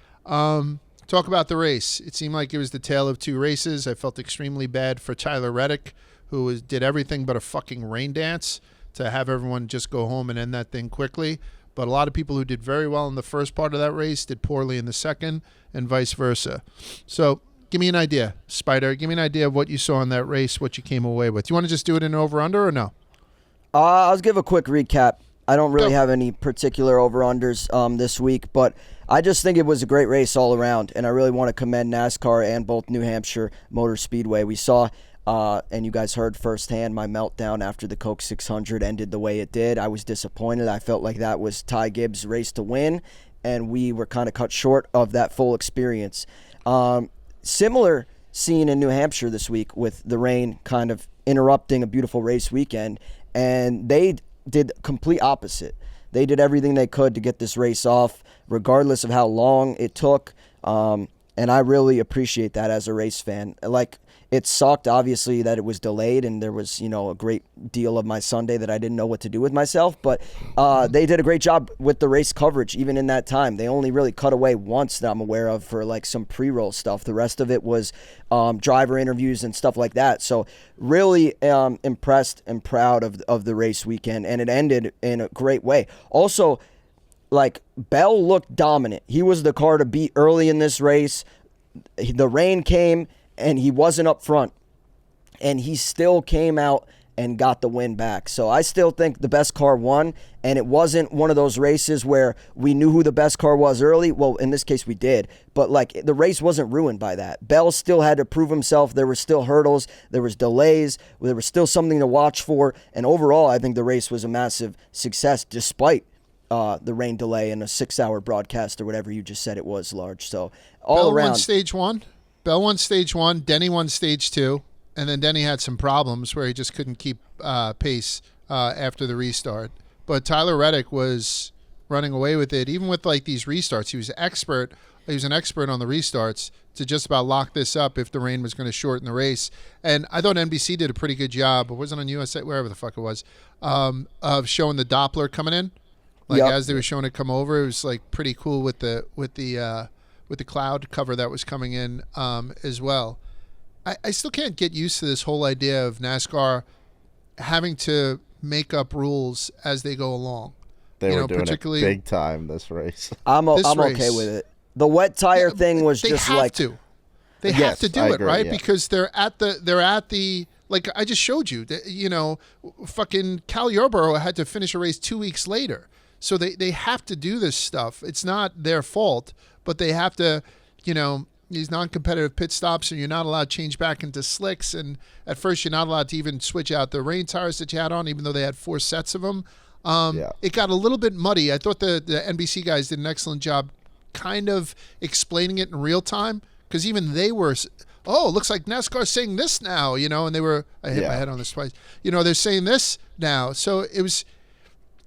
Talk about the race. It seemed like it was the tale of two races. I felt extremely bad for Tyler Reddick, who did everything but a fucking rain dance to have everyone just go home and end that thing quickly. But a lot of people who did very well in the first part of that race did poorly in the second, and vice versa. So give me an idea, Spider. Give me an idea of what you saw in that race, what you came away with. Do you want to just do it in over-under or no? I'll give a quick recap. I don't really have any particular over-unders this week, but I just think it was a great race all around, and I really want to commend NASCAR and both New Hampshire Motor Speedway. We saw, and you guys heard firsthand, my meltdown after the Coke 600 ended the way it did. I was disappointed. I felt like that was Ty Gibbs' race to win, and we were kind of cut short of that full experience. Similar scene in New Hampshire this week with the rain kind of interrupting a beautiful race weekend, and they did complete opposite. They did everything they could to get this race off, regardless of how long it took, and I really appreciate that as a race fan. Like, it sucked, obviously, that it was delayed, and there was, a great deal of my Sunday that I didn't know what to do with myself. But they did a great job with the race coverage, even in that time. They only really cut away once that I'm aware of for, like, some pre-roll stuff. The rest of it was driver interviews and stuff like that. So really impressed and proud of the race weekend, and it ended in a great way. Also, like, Bell looked dominant. He was the car to beat early in this race. The rain came, and he wasn't up front, and he still came out and got the win back. So I still think the best car won, and it wasn't one of those races where we knew who the best car was early. Well, in this case we did, but like, the race wasn't ruined by that. Bell still had to prove himself. There were still hurdles, there was delays, there was still something to watch for, and overall I think the race was a massive success despite the rain delay and a 6-hour broadcast or whatever you just said it was, Large. So all Bell around. won stage one. Bell won stage one. Denny won stage two. And then Denny had some problems where he just couldn't keep pace after the restart. But Tyler Reddick was running away with it, even with like these restarts. He was an expert on the restarts to just about lock this up if the rain was going to shorten the race. And I thought NBC did a pretty good job, but wasn't on USA, wherever the fuck it was, of showing the Doppler coming in. Like, Yep. as they were showing it come over, it was like pretty cool with the cloud cover that was coming in as well. I still can't get used to this whole idea of NASCAR having to make up rules as they go along. They you were know, doing particularly it big time this race. I'm This okay race- with it. The wet tire Yeah, thing was they just have like to. They have Yes, to do I it, agree, right? yeah. Because they're at the like I just showed you. You know, fucking Cal Yarborough had to finish a race 2 weeks later. So they have to do this stuff. It's not their fault, but they have to, you know, these non-competitive pit stops, and you're not allowed to change back into slicks. And at first, you're not allowed to even switch out the rain tires that you had on, even though they had 4 sets of them. Yeah. It got a little bit muddy. I thought the NBC guys did an excellent job kind of explaining it in real time, because even they were, oh, it looks like NASCAR's saying this now, you know, and they were, I hit my head on this twice, you know, they're saying this now. So it was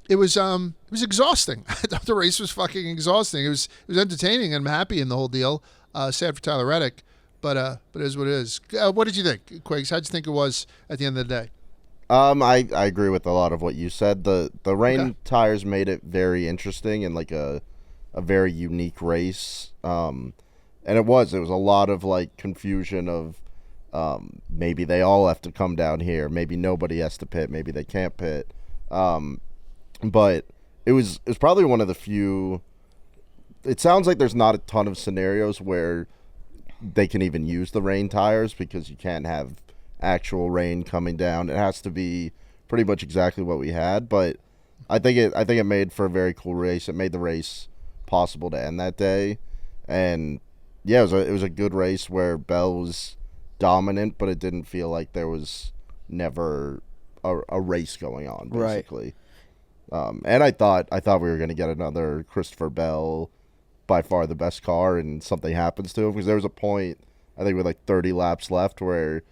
exhausting. I thought the race was fucking exhausting. It was entertaining, and I'm happy in the whole deal. Sad for Tyler Reddick, but it is what it is. What did you think, Quiggs? How'd you think it was at the end of the day? I agree with a lot of what you said. The rain tires made it very interesting and like a very unique race. And it was a lot of like confusion of maybe they all have to come down here, maybe nobody has to pit, maybe they can't pit. But it was probably one of the few. It sounds like there's not a ton of scenarios where they can even use the rain tires, because you can't have actual rain coming down. It has to be pretty much exactly what we had. But I think it made for a very cool race. It made the race possible to end that day, and yeah, it was a good race where Bell was dominant, but it didn't feel like there was never a race going on, basically. Right. And I thought we were going to get another Christopher Bell, by far the best car, and something happens to him, because there was a point, I think with like 30 laps left, where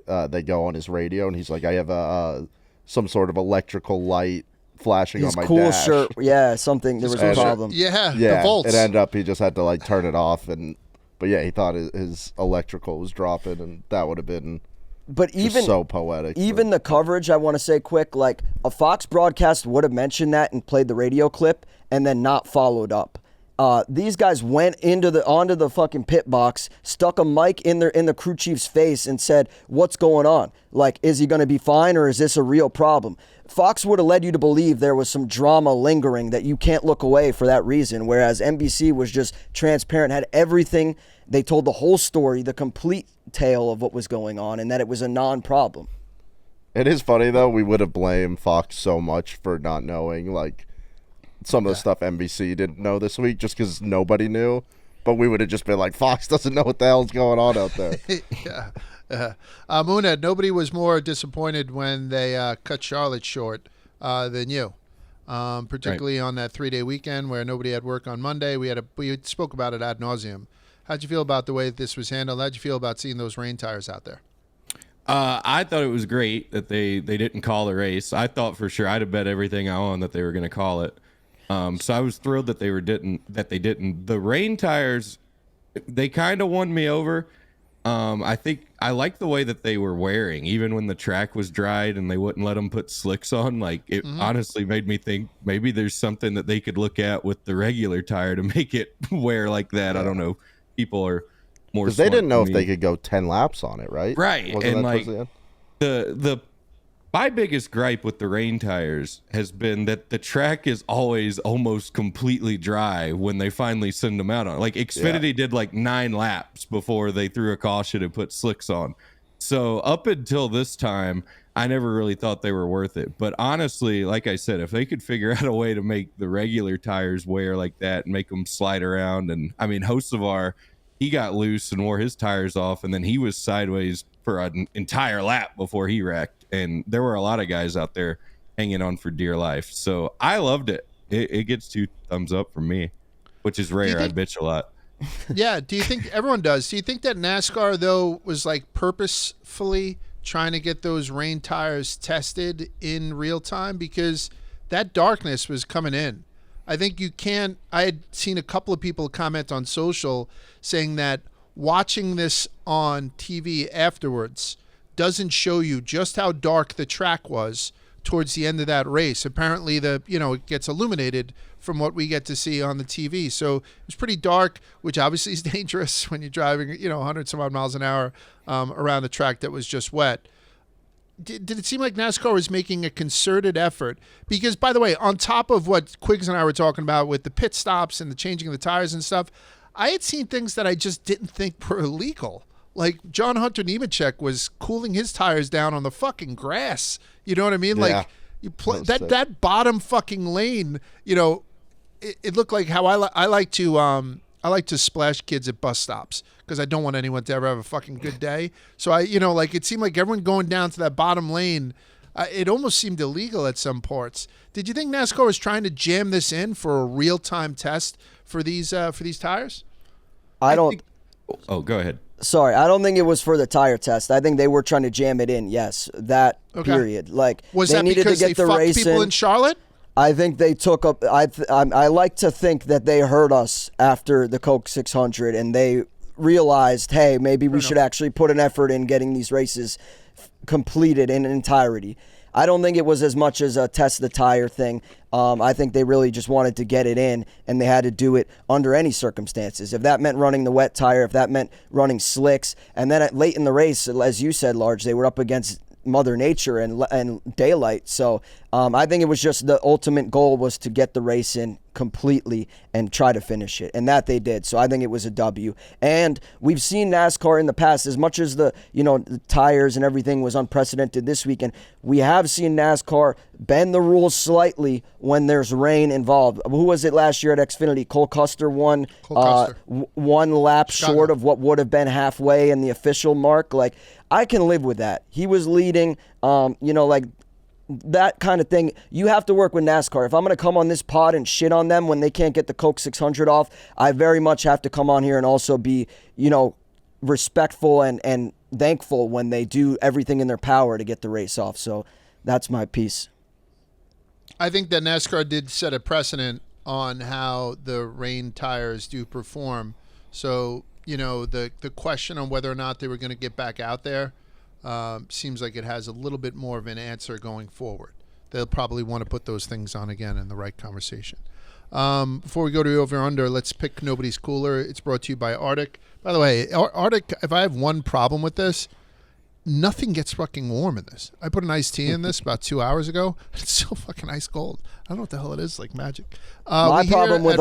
they go on his radio and he's like, I have some sort of electrical light flashing his on my cool dash. shirt. Yeah, something. There was a problem. Yeah, Yeah, the volts. it ended up he just had to like turn it off, but yeah, he thought his electrical was dropping, and that would have been But even so poetic. Even the coverage, I want to say quick, like a Fox broadcast would have mentioned that and played the radio clip and then not followed up. These guys went onto the fucking pit box, stuck a mic in the crew chief's face, and said, "What's going on? Like, is he going to be fine, or is this a real problem?" Fox would have led you to believe there was some drama lingering, that you can't look away for that reason, whereas NBC was just transparent, had everything. They told the whole story, the complete tale of what was going on, and that it was a non-problem. It is funny though. We would have blamed Fox so much for not knowing like some of the stuff NBC didn't know this week, just because nobody knew. But we would have just been like, Fox doesn't know what the hell's going on out there. Yeah. Moonhead, nobody was more disappointed when they cut Charlotte short than you, particularly on that 3-day weekend where nobody had work on Monday. We spoke about it ad nauseum. How'd you feel about the way this was handled? How'd you feel about seeing those rain tires out there? I thought it was great that they didn't call the race. I thought for sure, I'd have bet everything I own that they were going to call it. So I was thrilled that they didn't. The rain tires, they kind of won me over. I think I like the way that they were wearing, even when the track was dried and they wouldn't let them put slicks on. Like it honestly made me think maybe there's something that they could look at with the regular tire to make it wear like that. I don't know. People are more, because they didn't know if they could go 10 laps on it, right? Right. Wasn't And that like towards the end? my biggest gripe with the rain tires has been that the track is always almost completely dry when they finally send them out on. Like Xfinity did like 9 laps before they threw a caution and put slicks on. So up until this time, I never really thought they were worth it. But honestly, like I said, if they could figure out a way to make the regular tires wear like that and make them slide around, and I mean, Hocevar, he got loose and wore his tires off, and then he was sideways for an entire lap before he wrecked. And there were a lot of guys out there hanging on for dear life. So I loved it. It gets 2 thumbs up from me, which is rare. I bitch a lot. Yeah. Do you think everyone does? Do you think that NASCAR though was like purposefully trying to get those rain tires tested in real time, because that darkness was coming in? I think you can't. I had seen a couple of people comment on social saying that watching this on TV afterwards doesn't show you just how dark the track was towards the end of that race. Apparently it gets illuminated from what we get to see on the TV. So it was pretty dark, which obviously is dangerous when you're driving, 100 some odd miles an hour around a track that was just wet. did it seem like NASCAR was making a concerted effort? Because, by the way, on top of what Quiggs and I were talking about with the pit stops and the changing of the tires and stuff, I had seen things that I just didn't think were illegal. Like John Hunter Nemechek was cooling his tires down on the fucking grass. You know what I mean? Yeah. Like you that bottom fucking lane. You know, it looked like how I like to splash kids at bus stops because I don't want anyone to ever have a fucking good day. So it seemed like everyone going down to that bottom lane. It almost seemed illegal at some parts. Did you think NASCAR was trying to jam this in for a real-time test for these tires? Oh, go ahead. Sorry, I don't think it was for the tire test. I think they were trying to jam it in. Yes, that period. Like was they that needed because to get they the fucked race people in Charlotte? I think they took up. I like to think that they heard us after the Coke 600, and they realized, hey, maybe we should actually put an effort in getting these races completed in entirety. I don't think it was as much as a test the tire thing. I think they really just wanted to get it in, and they had to do it under any circumstances. If that meant running the wet tire, if that meant running slicks, and then late in the race, as you said, Large, they were up against Mother Nature and daylight. So I think it was just the ultimate goal was to get the race in completely and try to finish it, and that they did. So I think it was a W. And we've seen NASCAR in the past, as much as the tires and everything was unprecedented this weekend, we have seen NASCAR bend the rules slightly when there's rain involved. Who was it last year at Xfinity? Cole Custer won one lap short of what would have been halfway in the official mark. Like, I can live with that. He was leading, that kind of thing. You have to work with NASCAR. If I'm going to come on this pod and shit on them when they can't get the Coke 600 off, I very much have to come on here and also be, respectful and thankful when they do everything in their power to get the race off. So that's my piece. I think that NASCAR did set a precedent on how the rain tires do perform. So, the question on whether or not they were going to get back out there seems like it has a little bit more of an answer going forward. They'll probably want to put those things on again in the right conversation. Before we go to over under, let's pick Nobody's Cooler. It's brought to you by Arctic. By the way, Arctic, if I have one problem with this, nothing gets fucking warm in this. I put an iced tea in this about 2 hours ago. It's still fucking ice cold. I don't know what the hell it is, like magic. My problem with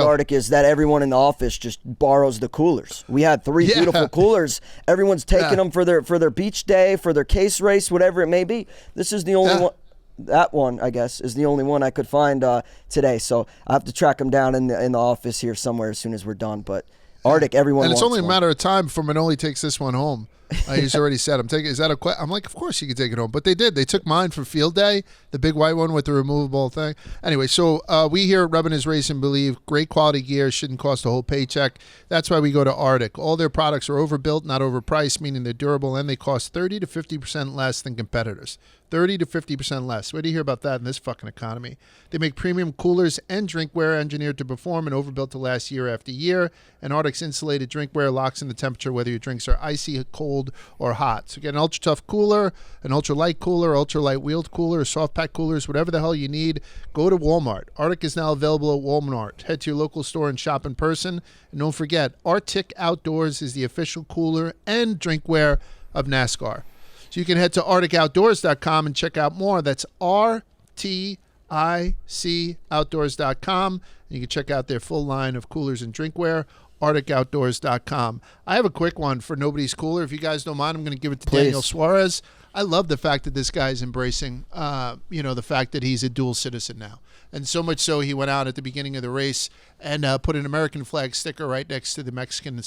Arctic is that everyone in the office just borrows the coolers. We had three beautiful coolers. Everyone's taking them for their beach day, for their case race, whatever it may be. This is the only one. That one, I guess, is the only one I could find today. So I have to track them down in the office here somewhere as soon as we're done. But Arctic, everyone and it's wants only a one. matter of time before Manoli takes this one home. He's already said, I'm taking. Is that a question? I'm like, of course you can take it home. But they did. They took mine for field day, the big white one with the removable thing. Anyway, so we here at Rubbin is Race and believe great quality gear shouldn't cost a whole paycheck. That's why we go to Arctic. All their products are overbuilt, not overpriced, meaning they're durable, and they cost 30 to 50% less than competitors. 30 to 50% less. Where do you hear about that in this fucking economy? They make premium coolers and drinkware engineered to perform and overbuilt to last year after year. And Arctic's insulated drinkware locks in the temperature whether your drinks are icy, cold, or hot. So get an ultra tough cooler, an ultra light cooler, ultra light wheeled cooler, soft pack coolers, whatever the hell you need. Go to Walmart. Arctic is now available at Walmart. Head to your local store and shop in person. And don't forget, Arctic Outdoors is the official cooler and drinkware of NASCAR. So you can head to arcticoutdoors.com and check out more. That's RTICoutdoors.com. And you can check out their full line of coolers and drinkware, arcticoutdoors.com. I have a quick one for Nobody's Cooler. If you guys don't mind, I'm going to give it to Daniel Suarez. I love the fact that this guy is embracing, the fact that he's a dual citizen now. And so much so he went out at the beginning of the race and put an American flag sticker right next to the Mexican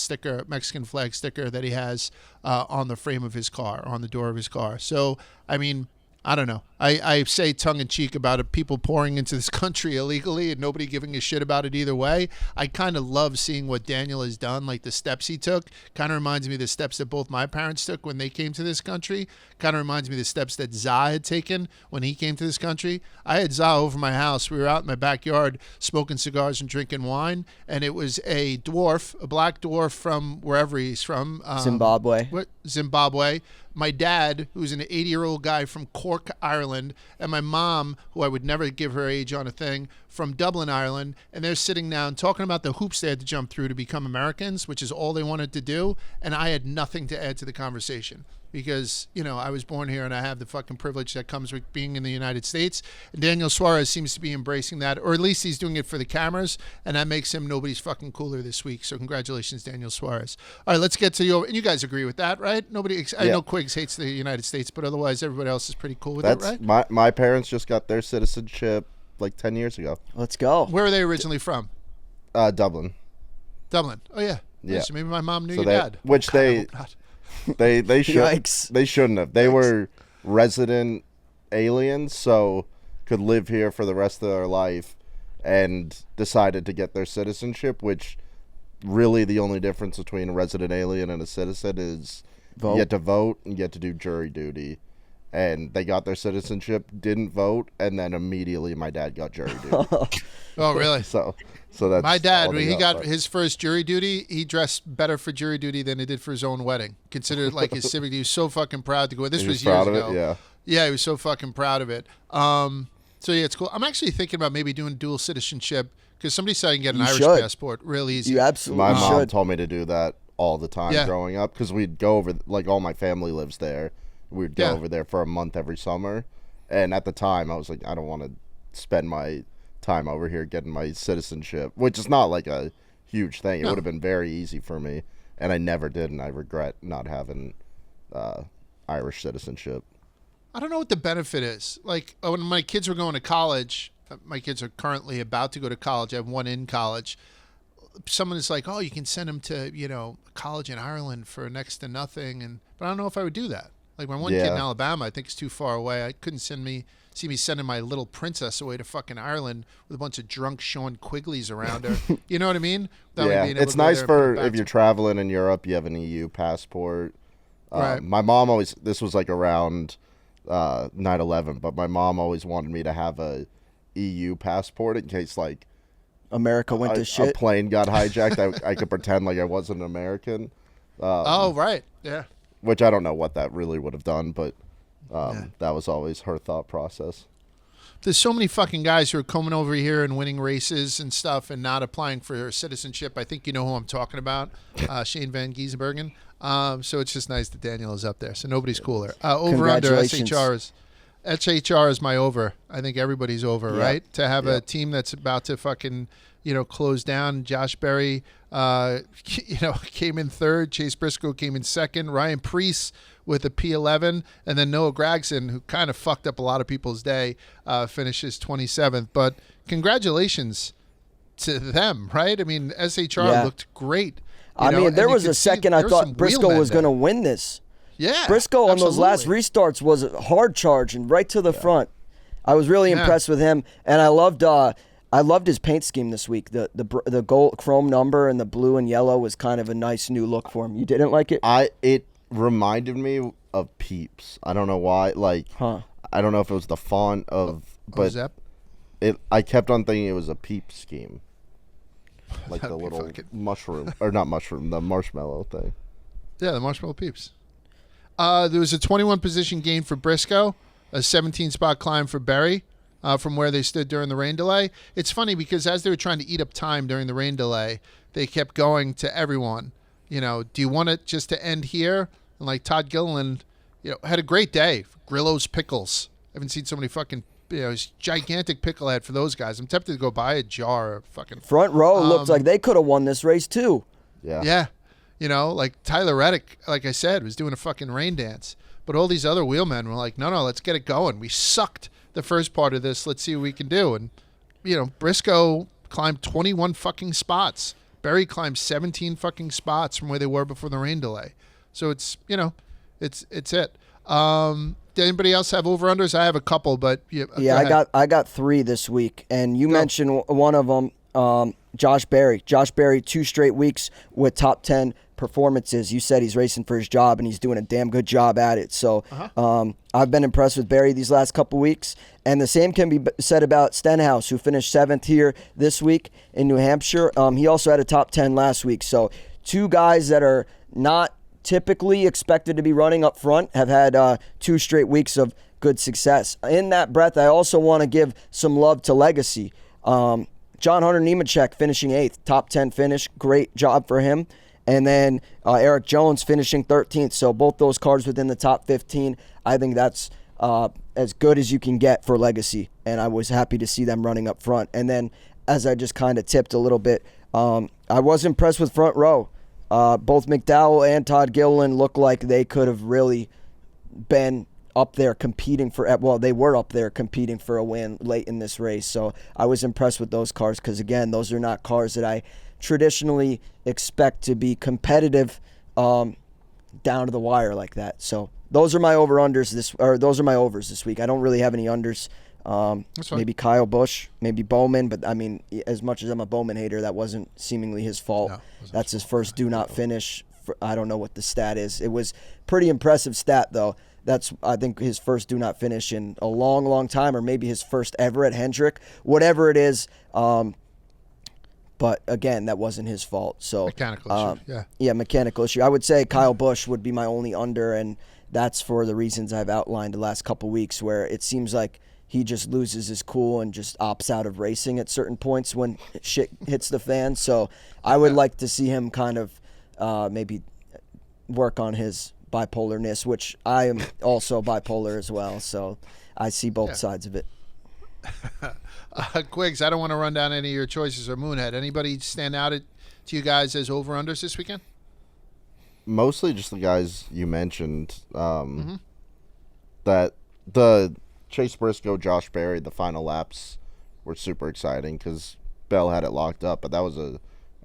flag sticker that he has on the frame of his car, on the door of his car. So, I mean, I don't know. I say tongue-in-cheek about it, people pouring into this country illegally and nobody giving a shit about it either way. I kind of love seeing what Daniel has done, like the steps he took. Kind of reminds me of the steps that both my parents took when they came to this country. Kind of reminds me of the steps that Za had taken when he came to this country. I had Za over my house. We were out in my backyard smoking cigars and drinking wine, and it was a black dwarf from wherever he's from. Zimbabwe. Zimbabwe. My dad, who's an 80-year-old guy from Cork, Ireland, and my mom, who I would never give her age on a thing, from Dublin, Ireland, and they're sitting down talking about the hoops they had to jump through to become Americans, which is all they wanted to do, and I had nothing to add to the conversation. because, I was born here and I have the fucking privilege that comes with being in the United States. And Daniel Suarez seems to be embracing that, or at least he's doing it for the cameras, and that makes him nobody's fucking cooler this week. So congratulations, Daniel Suarez. All right, let's get to you. And you guys agree with that, right? I know Quiggs hates the United States, but otherwise everybody else is pretty cool with it, right? My parents just got their citizenship like 10 years ago. Let's go. Where are they originally from? Dublin. Dublin. Oh, yeah. Yeah. So maybe my mom knew your dad. Which they Yikes. They shouldn't have. They were resident aliens, so could live here for the rest of their life, and decided to get their citizenship. Which really the only difference between a resident alien and a citizen is you get to vote and you get to do jury duty. And they got their citizenship, didn't vote, and then immediately my dad got jury duty. Oh, really? So that's my dad. all When they he got but- his first jury duty, he dressed better for jury duty than he did for his own wedding. Considered like his civic. He was so fucking proud to go. This was years proud of ago. it, yeah. Yeah, he was so fucking proud of it. So yeah, it's cool. I'm actually thinking about maybe doing dual citizenship because somebody said I can get an Irish should. passport real easy. You absolutely My mom should. told me to do that all the time growing up because we'd go over, like all my family lives there. We'd go over there for a month every summer. And at the time, I was like, I don't want to spend my time over here getting my citizenship, which is not like a huge thing. It would have been very easy for me. And I never did, and I regret not having Irish citizenship. I don't know what the benefit is. Like when my kids were going to college, my kids are currently about to go to college. I have one in college. Someone is like, "Oh, you can send them to college in Ireland for next to nothing," but I don't know if I would do that. Like my one kid in Alabama, I think is too far away. I couldn't see me sending my little princess away to fucking Ireland with a bunch of drunk Sean Quigleys around her. You know what I mean? It's nice for if you're traveling in Europe, you have an EU passport. Right. My mom always, this was like around 9/11, but my mom always wanted me to have a EU passport in case like America went to a shit. plane got hijacked. I could pretend like I wasn't American. Oh, right. Yeah. Which I don't know what that really would have done, but that was always her thought process. There's so many fucking guys who are coming over here and winning races and stuff and not applying for citizenship. I think you know who I'm talking about, Shane Van Giesenbergen. So it's just nice that Daniel is up there. So nobody's cooler. Over under SHR is my over. I think everybody's over, right? To have a team that's about to fucking close down. Josh Berry, came in third. Chase Briscoe came in second. Ryan Preece with a P11, and then Noah Gragson, who kind of fucked up a lot of people's day, finishes 27th. But congratulations to them, right? I mean, SHR looked great. There was a second I thought Briscoe was going to win this. Yeah, Briscoe on those last restarts was a hard charge and right to the front. I was really impressed with him, and I loved his paint scheme this week. The gold chrome number and the blue and yellow was kind of a nice new look for him. You didn't like it? It reminded me of Peeps. I don't know why. I don't know if it was the font of, but I kept on thinking it was a Peep scheme, like the little mushroom or not mushroom, the marshmallow thing. Yeah, the marshmallow Peeps. There was a 21 position gain for Briscoe, a 17 spot climb for Berry. From where they stood during the rain delay. It's funny because as they were trying to eat up time during the rain delay, they kept going to everyone. Do you want it just to end here? And like Todd Gilliland, had a great day. Grillo's Pickles. I haven't seen so many fucking, gigantic pickle head for those guys. I'm tempted to go buy a jar of fucking. Front row looked like they could have won this race too. Yeah. Yeah. Like Tyler Reddick, like I said, was doing a fucking rain dance. But all these other wheelmen were like, no, let's get it going. We sucked the first part of this. Let's see what we can do. And, Briscoe climbed 21 fucking spots. Berry climbed 17 fucking spots from where they were before the rain delay. So it's, it's it. Did anybody else have over-unders? I have a couple, but I got 3 this week. And you mentioned one of them, Josh Berry. Josh Berry, 2 straight weeks with top 10 performances. You said he's racing for his job, and he's doing a damn good job at it. So I've been impressed with Berry these last couple weeks. And the same can be said about Stenhouse, who finished 7th here this week in New Hampshire. He also had a top 10 last week. So 2 guys that are not typically expected to be running up front have had 2 straight weeks of good success. In that breath, I also want to give some love to Legacy. John Hunter Nemechek finishing 8th, top 10 finish. Great job for him. And then Eric Jones finishing 13th. So both those cars within the top 15. I think that's as good as you can get for Legacy. And I was happy to see them running up front. And then, as I just kind of tipped a little bit, I was impressed with front row. Both McDowell and Todd Gilliland look like they could have really been up there competing for, well, they were up there competing for a win late in this race. So I was impressed with those cars because, again, those are not cars that I traditionally expect to be competitive down to the wire like that. So those are my over-unders those are my overs this week. I don't really have any unders. Maybe Kyle Busch, maybe Bowman, but I mean, as much as I'm a Bowman hater, that wasn't seemingly his fault. No, that's his first do not finish. I don't know what the stat is. It was pretty impressive stat though. That's, I think, his first do not finish in a long, long time, or maybe his first ever at Hendrick, whatever it is. But again, that wasn't his fault. So Mechanical issue, yeah, mechanical issue. I would say Kyle Busch would be my only under, and that's for the reasons I've outlined the last couple weeks, where it seems like he just loses his cool and just opts out of racing at certain points when shit hits the fan. So I would like to see him kind of maybe work on his bipolarness, which I am also bipolar as well. So I see both sides of it. Quiggs, I don't want to run down any of your choices or Moonhead. Anybody stand out to you guys as over-unders this weekend? Mostly just the guys you mentioned. That the Chase Briscoe, Josh Berry, the final laps were super exciting because Bell had it locked up, but that was a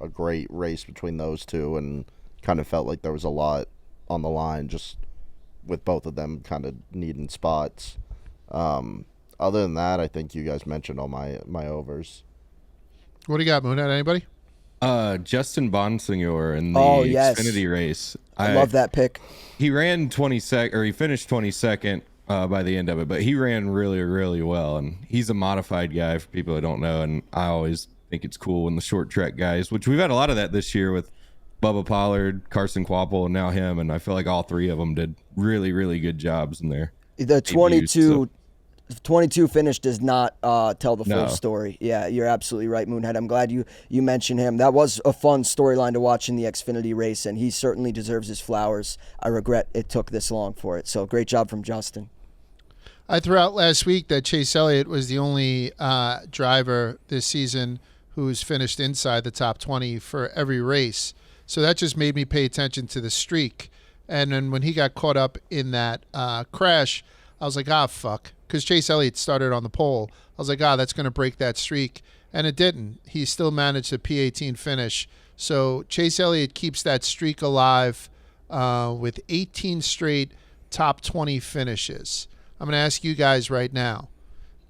great race between those two, and kind of felt like there was a lot on the line just with both of them kind of needing spots. Other than that, I think you guys mentioned all my overs. What do you got, Moonhead? Anybody? Justin Bonsignor in the Xfinity race. I love that pick. He ran 22nd, or he finished 22nd by the end of it, but he ran really, really well. And he's a modified guy for people who don't know. And I always think it's cool when the short track guys, which we've had a lot of that this year with Bubba Pollard, Carson Kvapil, and now him. And I feel like all three of them did really, really good jobs in there. The 22 finish does not tell the full story. Yeah, you're absolutely right, Moonhead. I'm glad you mentioned him. That was a fun storyline to watch in the Xfinity race, and he certainly deserves his flowers. I regret it took this long for it. So great job from Justin. I threw out last week that Chase Elliott was the only driver this season who's finished inside the top 20 for every race. So that just made me pay attention to the streak. And then when he got caught up in that crash, I was like, fuck. Because Chase Elliott started on the pole. I was like, that's going to break that streak. And it didn't. He still managed a P18 finish. So Chase Elliott keeps that streak alive with 18 straight top 20 finishes. I'm going to ask you guys right now.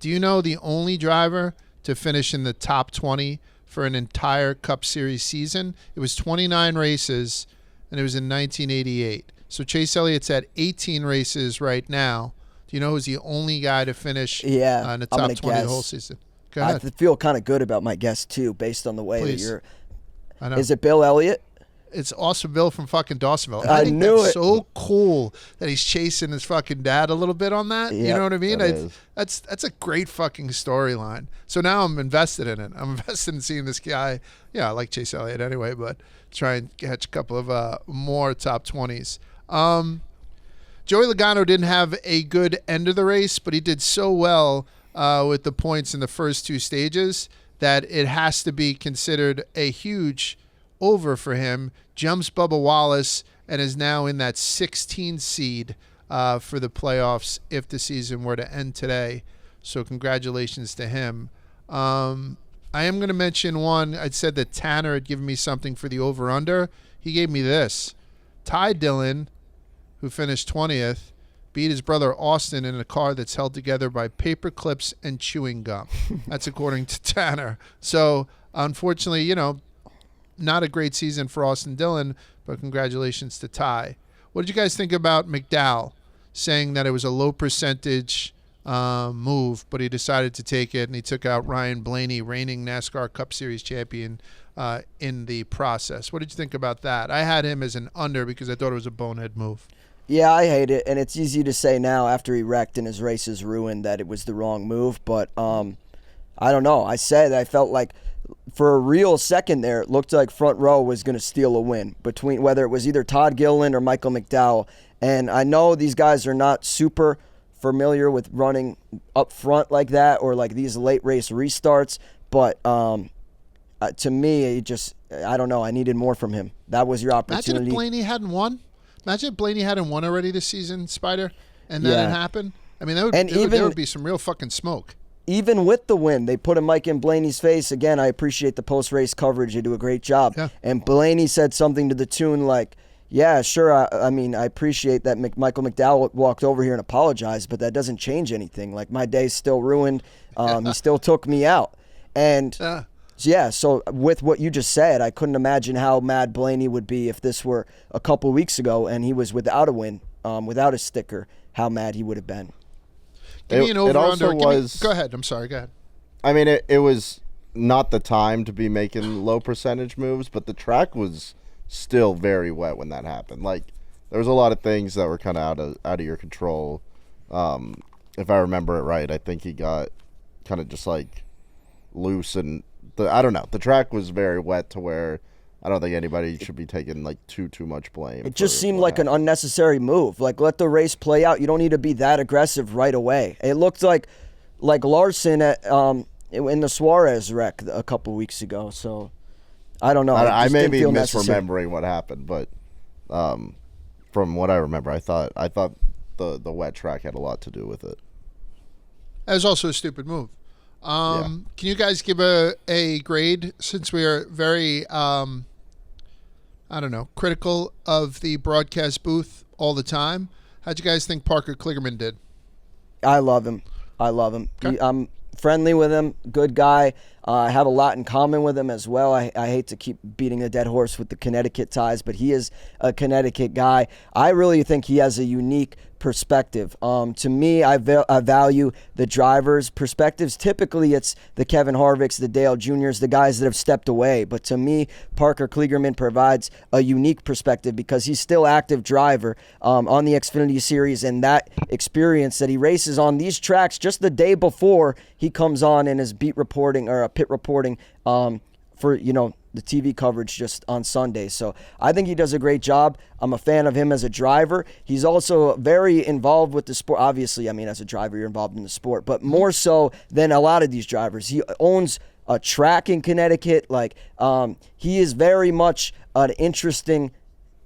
Do you know the only driver to finish in the top 20 for an entire Cup Series season? It was 29 races, and it was in 1988. So Chase Elliott's at 18 races right now. Do you know who's the only guy to finish in the top 20 the whole season? Go ahead. I feel kind of good about my guess, too, based on the way that you're... I know. Is it Bill Elliott? It's Austinville from fucking Dawsonville. I think knew that's it. so cool that he's chasing his fucking dad a little bit on that. Yep, you know what I mean? that is. That's a great fucking storyline. So now I'm invested in it. I'm invested in seeing this guy. Yeah, I like Chase Elliott anyway, but try and catch a couple of more top 20s. Joey Logano didn't have a good end of the race, but he did so well with the points in the first two stages that it has to be considered a huge over for him. Jumps Bubba Wallace and is now in that 16 seed for the playoffs if the season were to end today. So congratulations to him. I am going to mention one. I said that Tanner had given me something for the over-under. He gave me this. Ty Dillon, who finished 20th, beat his brother Austin in a car that's held together by paper clips and chewing gum. That's according to Tanner. So, unfortunately, not a great season for Austin Dillon, but congratulations to Ty. What did you guys think about McDowell saying that it was a low percentage move, but he decided to take it, and he took out Ryan Blaney, reigning NASCAR Cup Series champion, in the process? What did you think about that? I had him as an under because I thought it was a bonehead move. Yeah, I hate it, and it's easy to say now after he wrecked and his race is ruined that it was the wrong move, but I don't know. I felt like for a real second there, it looked like front row was going to steal a win between whether it was either Todd Gilliland or Michael McDowell. And I know these guys are not super familiar with running up front like that or like these late race restarts, but to me, I don't know. I needed more from him. That was your opportunity. Imagine if Blaney hadn't won. Imagine if Blaney hadn't won already this season, Spider, and then it happened. I mean, there would be some real fucking smoke. Even with the win, they put a mic in Blaney's face. Again, I appreciate the post-race coverage. They do a great job. Yeah. And Blaney said something to the tune like, yeah, sure, I mean, I appreciate that Michael McDowell walked over here and apologized, but that doesn't change anything. Like, my day's still ruined. He still took me out. And, so with what you just said, I couldn't imagine how mad Blaney would be if this were a couple weeks ago and he was without a win, without a sticker, how mad he would have been. Give me an over-under. Go ahead. I'm sorry. Go ahead. I mean, it was not the time to be making low percentage moves, but the track was still very wet when that happened. Like, there was a lot of things that were kind of out of your control. If I remember it right, I think he got kind of just like loose, and I don't know. The track was very wet to where I don't think anybody should be taking like too much blame. It just seemed like an unnecessary move. Like, let the race play out. You don't need to be that aggressive right away. It looked like Larson at in the Suarez wreck a couple weeks ago. So I don't know. I may be misremembering what happened, but from what I remember, I thought the wet track had a lot to do with it. That was also a stupid move. Can you guys give a grade, since we are very critical of the broadcast booth all the time? How'd you guys think Parker Kligerman did? I love him. Okay. I'm friendly with him, good guy. I have a lot in common with him as well. I hate to keep beating a dead horse with the Connecticut ties, but he is a Connecticut guy. I really think he has a unique perspective. To me, I value the drivers' perspectives. Typically, it's the Kevin Harvicks, the Dale Juniors, the guys that have stepped away. But to me, Parker Kligerman provides a unique perspective because he's still active driver on the Xfinity Series, and that experience that he races on these tracks just the day before he comes on in his beat reporting or pit reporting for the TV coverage just on Sunday. So I think he does a great job. I'm a fan of him as a driver. He's also very involved with the sport. Obviously, I mean, as a driver, you're involved in the sport, but more so than a lot of these drivers. He owns a track in Connecticut. Like, he is very much an interesting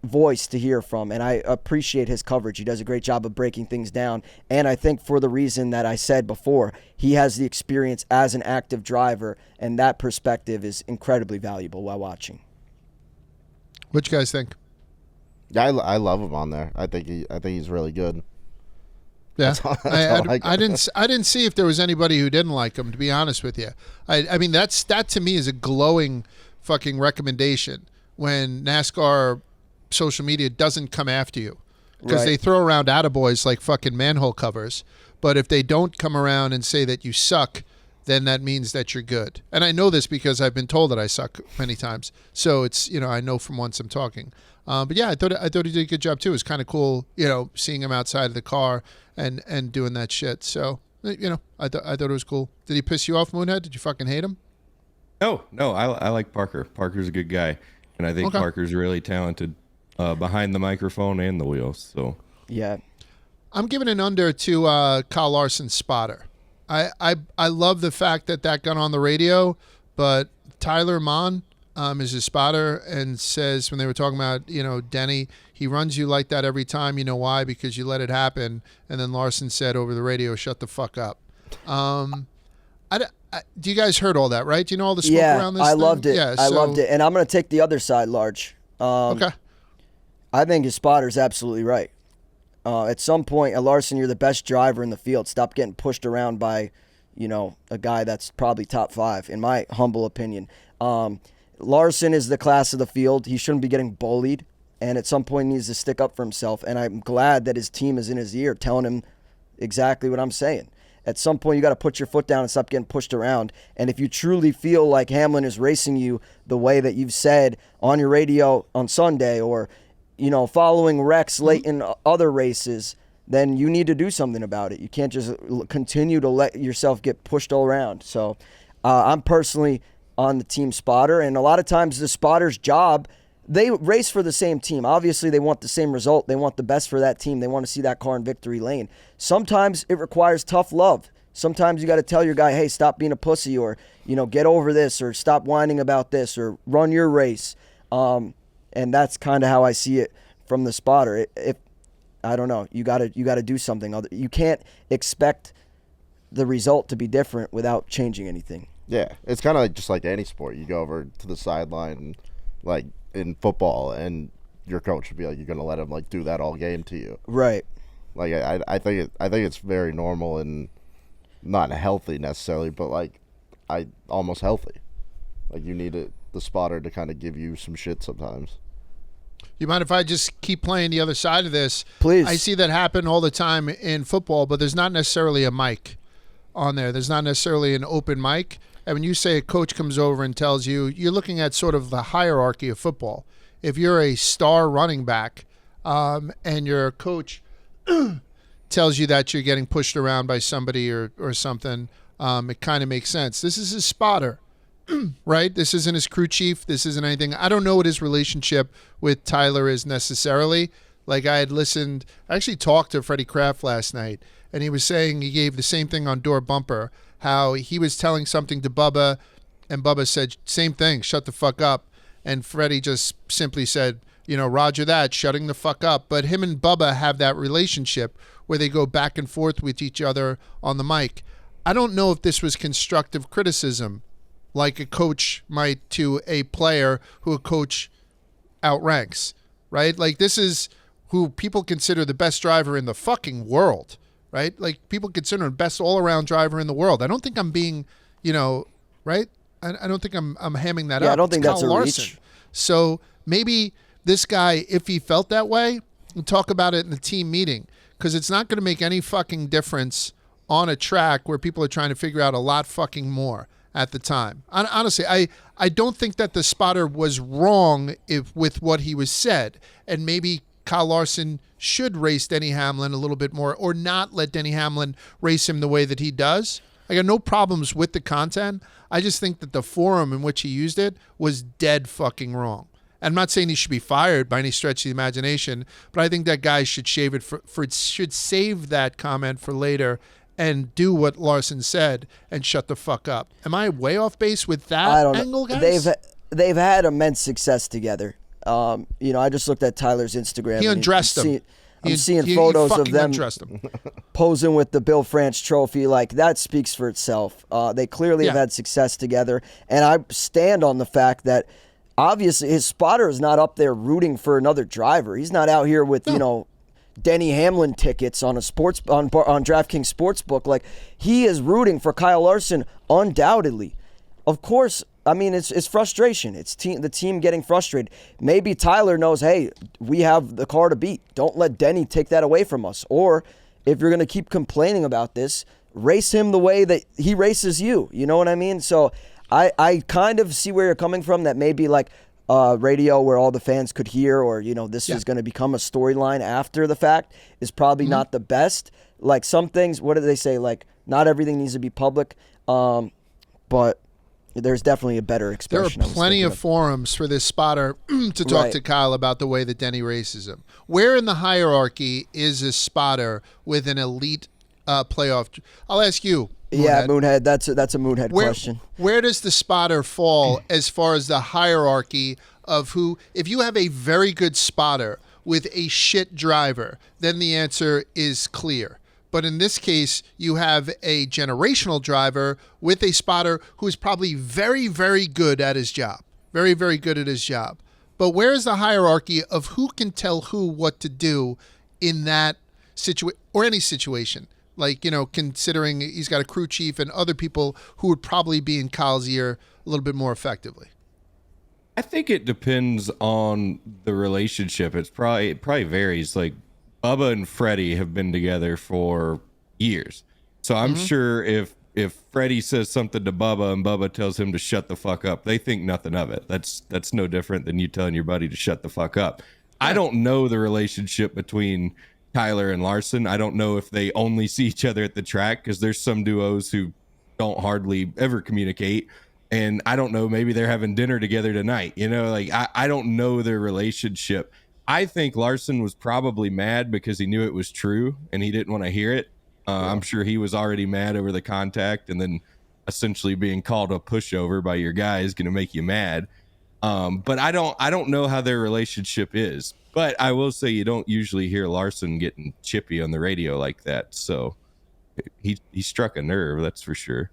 voice to hear from, and I appreciate his coverage. He does a great job of breaking things down, and I think for the reason that I said before, he has the experience as an active driver, and that perspective is incredibly valuable while watching. What you guys think? Yeah, I love him on there. I think he's really good. Yeah, I didn't see if there was anybody who didn't like him, to be honest with you. I mean, that to me is a glowing fucking recommendation when NASCAR social media doesn't come after you, because they throw around attaboys like fucking manhole covers, but if they don't come around and say that you suck, then that means that you're good. And I know this because I've been told that I suck many times, so it's, I know from whence I'm talking. But yeah, I thought he did a good job too. It was kind of cool, seeing him outside of the car and doing that shit. So I thought it was cool. Did he piss you off, Moonhead? Did you fucking hate him? No, I like Parker. Parker's a good guy, and I think Parker's really talented behind the microphone and the wheels. So yeah, I'm giving an under to Kyle Larson's spotter. I love the fact that got on the radio, but Tyler Mon is his spotter and says when they were talking about Denny, he runs you like that every time. You know why? Because you let it happen. And then Larson said over the radio, "Shut the fuck up." Do you guys heard all that, right? Do you know all the smoke around this? I thing? loved it. Yeah, I loved it, and I'm gonna take the other side, Large. Okay. I think his spotter's absolutely right. At some point, Larson, you're the best driver in the field. Stop getting pushed around by, a guy that's probably top 5, in my humble opinion. Larson is the class of the field. He shouldn't be getting bullied, and at some point he needs to stick up for himself. And I'm glad that his team is in his ear telling him exactly what I'm saying. At some point, you got to put your foot down and stop getting pushed around. And if you truly feel like Hamlin is racing you the way that you've said on your radio on Sunday, or following Rex late in other races, then you need to do something about it. You can't just continue to let yourself get pushed all around. So I'm personally on the team spotter. And a lot of times the spotter's job, they race for the same team. Obviously, they want the same result. They want the best for that team. They want to see that car in victory lane. Sometimes it requires tough love. Sometimes you got to tell your guy, hey, stop being a pussy, or, get over this, or stop whining about this, or run your race. And that's kind of how I see it from the spotter. If I don't know, you got to do something. You can't expect the result to be different without changing anything. Yeah, it's kind of like just like any sport. You go over to the sideline, like in football, and your coach would be like, "You're gonna let him like do that all game to you?" Right. Like I think it's very normal and not healthy necessarily, but like almost healthy. Like you need the spotter to kind of give you some shit sometimes. You mind if I just keep playing the other side of this? Please. I see that happen all the time in football, but there's not necessarily a mic on there. There's not necessarily an open mic. And when you say a coach comes over and tells you, you're looking at sort of the hierarchy of football. If you're a star running back and your coach tells you that you're getting pushed around by somebody or something, it kind of makes sense. This is his spotter, right? This isn't his crew chief. This isn't anything. I don't know what his relationship with Tyler is necessarily. Like I actually talked to Freddie Kraft last night, and he was saying he gave the same thing on Door Bumper, how he was telling something to Bubba, and Bubba said, same thing, shut the fuck up. And Freddie just simply said, roger that, shutting the fuck up. But him and Bubba have that relationship where they go back and forth with each other on the mic. I don't know if this was constructive criticism, like a coach might to a player who a coach outranks, right? Like this is who people consider the best driver in the fucking world, right? Like people consider him best all-around driver in the world. I don't think I'm being, right? I don't think I'm hamming that up. I don't think It's that's Kyle a Larson. reach. So maybe this guy, if he felt that way, we'll talk about it in the team meeting, because it's not going to make any fucking difference on a track where people are trying to figure out a lot fucking more at the time. Honestly, I don't think that the spotter was wrong with what he was said, and maybe Kyle Larson should race Denny Hamlin a little bit more, or not let Denny Hamlin race him the way that he does. I got no problems with the content. I just think that the forum in which he used it was dead fucking wrong. I'm not saying he should be fired by any stretch of the imagination, but I think that guy should should save that comment for later and do what Larson said and shut the fuck up. Am I way off base with that I don't angle, know. guys? They've had immense success together. I just looked at Tyler's Instagram. He and undressed him. I'm seeing He photos of fucking them undressed him. posing with the Bill France trophy. Like, that speaks for itself. They clearly have had success together. And I stand on the fact that obviously his spotter is not up there rooting for another driver. He's not out here with, Denny Hamlin tickets on on DraftKings Sportsbook. Like, he is rooting for Kyle Larson undoubtedly. Of course, I mean, it's frustration. It's the team getting frustrated. Maybe Tyler knows, hey, we have the car to beat. Don't let Denny take that away from us. Or if you're going to keep complaining about this, race him the way that he races you. You know what I mean? So I kind of see where you're coming from, that maybe like radio where all the fans could hear, or, this is going to become a storyline after the fact, is probably not the best. Like some things, what do they say? Like, not everything needs to be public, but there's definitely a better expression. There are plenty of forums for this spotter to talk to Kyle about the way that Denny races him. Where in the hierarchy is a spotter with an elite playoff? I'll ask you. Moonhead. Yeah, Moonhead. That's a Moonhead question. Where does the spotter fall as far as the hierarchy of who? If you have a very good spotter with a shit driver, then the answer is clear. But in this case, you have a generational driver with a spotter who is probably very, very good at his job. Very, very good at his job. But where is the hierarchy of who can tell who what to do in that situation, or any situation? Like, considering he's got a crew chief and other people who would probably be in Kyle's ear a little bit more effectively. I think it depends on the relationship. It probably varies. Like, Bubba and Freddie have been together for years. So I'm sure if Freddie says something to Bubba and Bubba tells him to shut the fuck up, they think nothing of it. That's no different than you telling your buddy to shut the fuck up. I don't know the relationship between Tyler and Larson. I don't know if they only see each other at the track, because there's some duos who don't hardly ever communicate. And I don't know, maybe they're having dinner together tonight. Like I don't know their relationship. I think Larson was probably mad because he knew it was true and he didn't want to hear it. I'm sure he was already mad over the contact, and then essentially being called a pushover by your guy is going to make you mad. But I don't know how their relationship is. But I will say you don't usually hear Larson getting chippy on the radio like that. So he struck a nerve, that's for sure.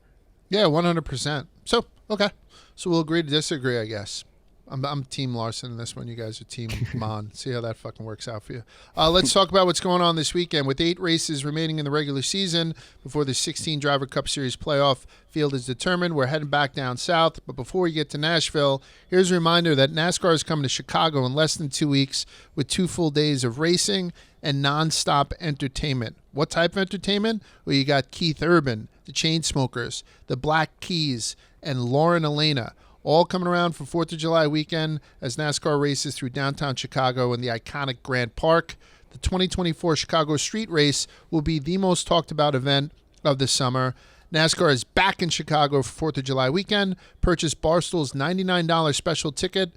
Yeah, 100%. So, okay. So we'll agree to disagree, I guess. I'm Team Larson in this one. You guys are Team Mon. See how that fucking works out for you. Let's talk about what's going on this weekend. With 8 races remaining in the regular season before the 16 Driver Cup Series playoff field is determined, we're heading back down south. But before we get to Nashville, here's a reminder that NASCAR is coming to Chicago in less than 2 weeks with 2 full days of racing and nonstop entertainment. What type of entertainment? Well, you got Keith Urban, the Chainsmokers, the Black Keys, and Lauren Elena, all coming around for 4th of July weekend as NASCAR races through downtown Chicago in the iconic Grant Park. The 2024 Chicago Street Race will be the most talked about event of the summer. NASCAR is back in Chicago for 4th of July weekend. Purchase Barstool's $99 special ticket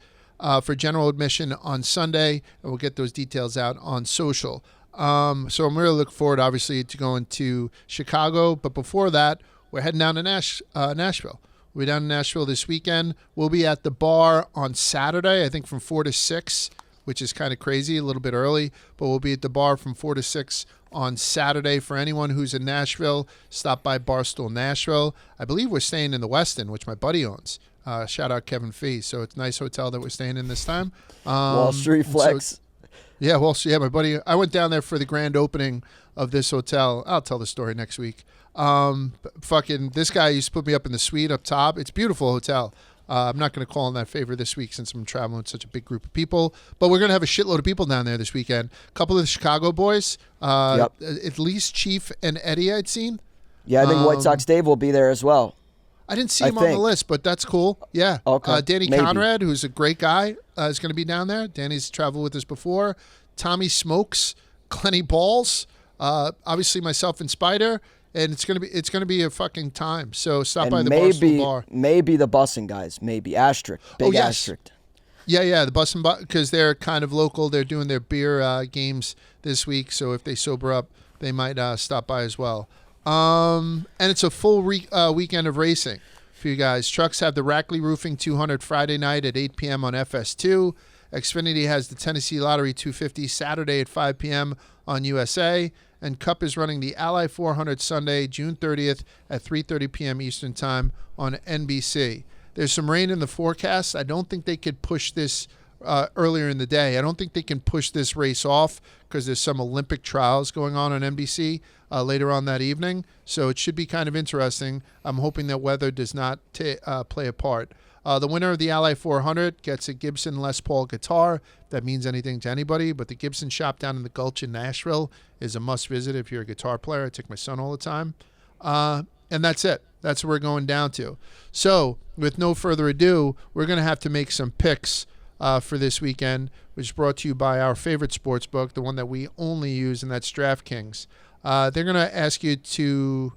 for general admission on Sunday, and we'll get those details out on social. So I'm really looking forward, obviously, to going to Chicago. But before that, we're heading down to Nashville. We're down in Nashville this weekend. We'll be at the bar on Saturday, I think from 4 to 6, which is kind of crazy, a little bit early. But we'll be at the bar from 4 to 6 on Saturday. For anyone who's in Nashville, stop by Barstool Nashville. I believe we're staying in the Westin, which my buddy owns. Shout out Kevin Fee. So it's a nice hotel that we're staying in this time. Wall Street Flex. Yeah, my buddy. I went down there for the grand opening of this hotel. I'll tell the story next week. Fucking this guy used to put me up in the suite up top. It's a beautiful hotel. I'm not going to call in that favor this week since I'm traveling with such a big group of people. But we're going to have a shitload of people down there this weekend. A couple of the Chicago boys, at least Chief and Eddie I'd seen. Yeah, I think White Sox Dave will be there as well. I didn't see him on the list, but that's cool. Yeah. Okay. Danny Maybe. Conrad, who's a great guy, is going to be down there. Danny's traveled with us before. Tommy Smokes, Clenny Balls, obviously myself and Spider, and it's gonna be a fucking time. So stop by the Barstool bar. Maybe the bussing guys, maybe Asterisk, big Asterisk. Yeah, the bus because they're kind of local. They're doing their beer games this week, so if they sober up, they might stop by as well. And it's a full weekend of racing for you guys. Trucks have the Rackley Roofing 200 Friday night at 8 p.m. on FS2. Xfinity has the Tennessee Lottery 250 Saturday at 5 p.m. on USA. And Cup is running the Ally 400 Sunday, June 30th at 3:30 p.m. Eastern Time on NBC. There's some rain in the forecast. I don't think they could push this earlier in the day. I don't think they can push this race off because there's some Olympic trials going on NBC later on that evening. So it should be kind of interesting. I'm hoping that weather does not play a part. The winner of the Ally 400 gets a Gibson Les Paul guitar. If that means anything to anybody, but the Gibson shop down in the Gulch in Nashville is a must visit if you're a guitar player. I take my son all the time. And that's it. That's what we're going down to. So with no further ado, we're going to have to make some picks for this weekend, which is brought to you by our favorite sports book, the one that we only use, and that's DraftKings. They're going to ask you to...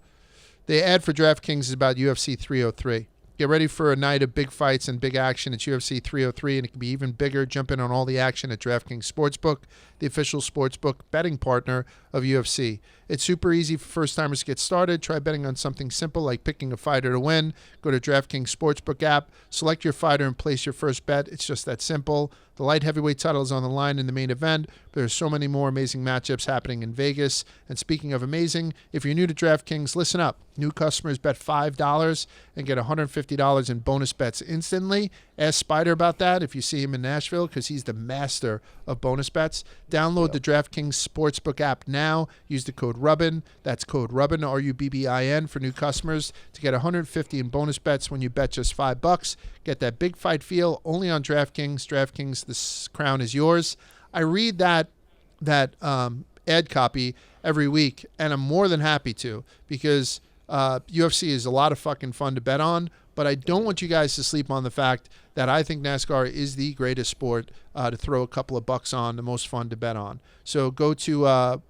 The ad for DraftKings is about UFC 303. Get ready for a night of big fights and big action. It's UFC 303, and it can be even bigger. Jump in on all the action at DraftKings Sportsbook, the official sportsbook betting partner of UFC. It's super easy for first-timers to get started. Try betting on something simple like picking a fighter to win. Go to DraftKings Sportsbook app, select your fighter, and place your first bet. It's just that simple. The light heavyweight title is on the line in the main event, but there's so many more amazing matchups happening in Vegas. And speaking of amazing, if you're new to DraftKings, listen up. New customers bet $5 and get $150 in bonus bets instantly. Ask Spider about that if you see him in Nashville, because he's the master of bonus bets. Download the DraftKings Sportsbook app now. Use the code Rubbin. That's code Rubbin, RUBBIN, for new customers to get $150 in bonus bets when you bet just $5. Get that big fight feel only on DraftKings. DraftKings, this crown is yours. I read that ad copy every week, and I'm more than happy to, because UFC is a lot of fucking fun to bet on, but I don't want you guys to sleep on the fact that I think NASCAR is the greatest sport to throw a couple of bucks on, the most fun to bet on. So go to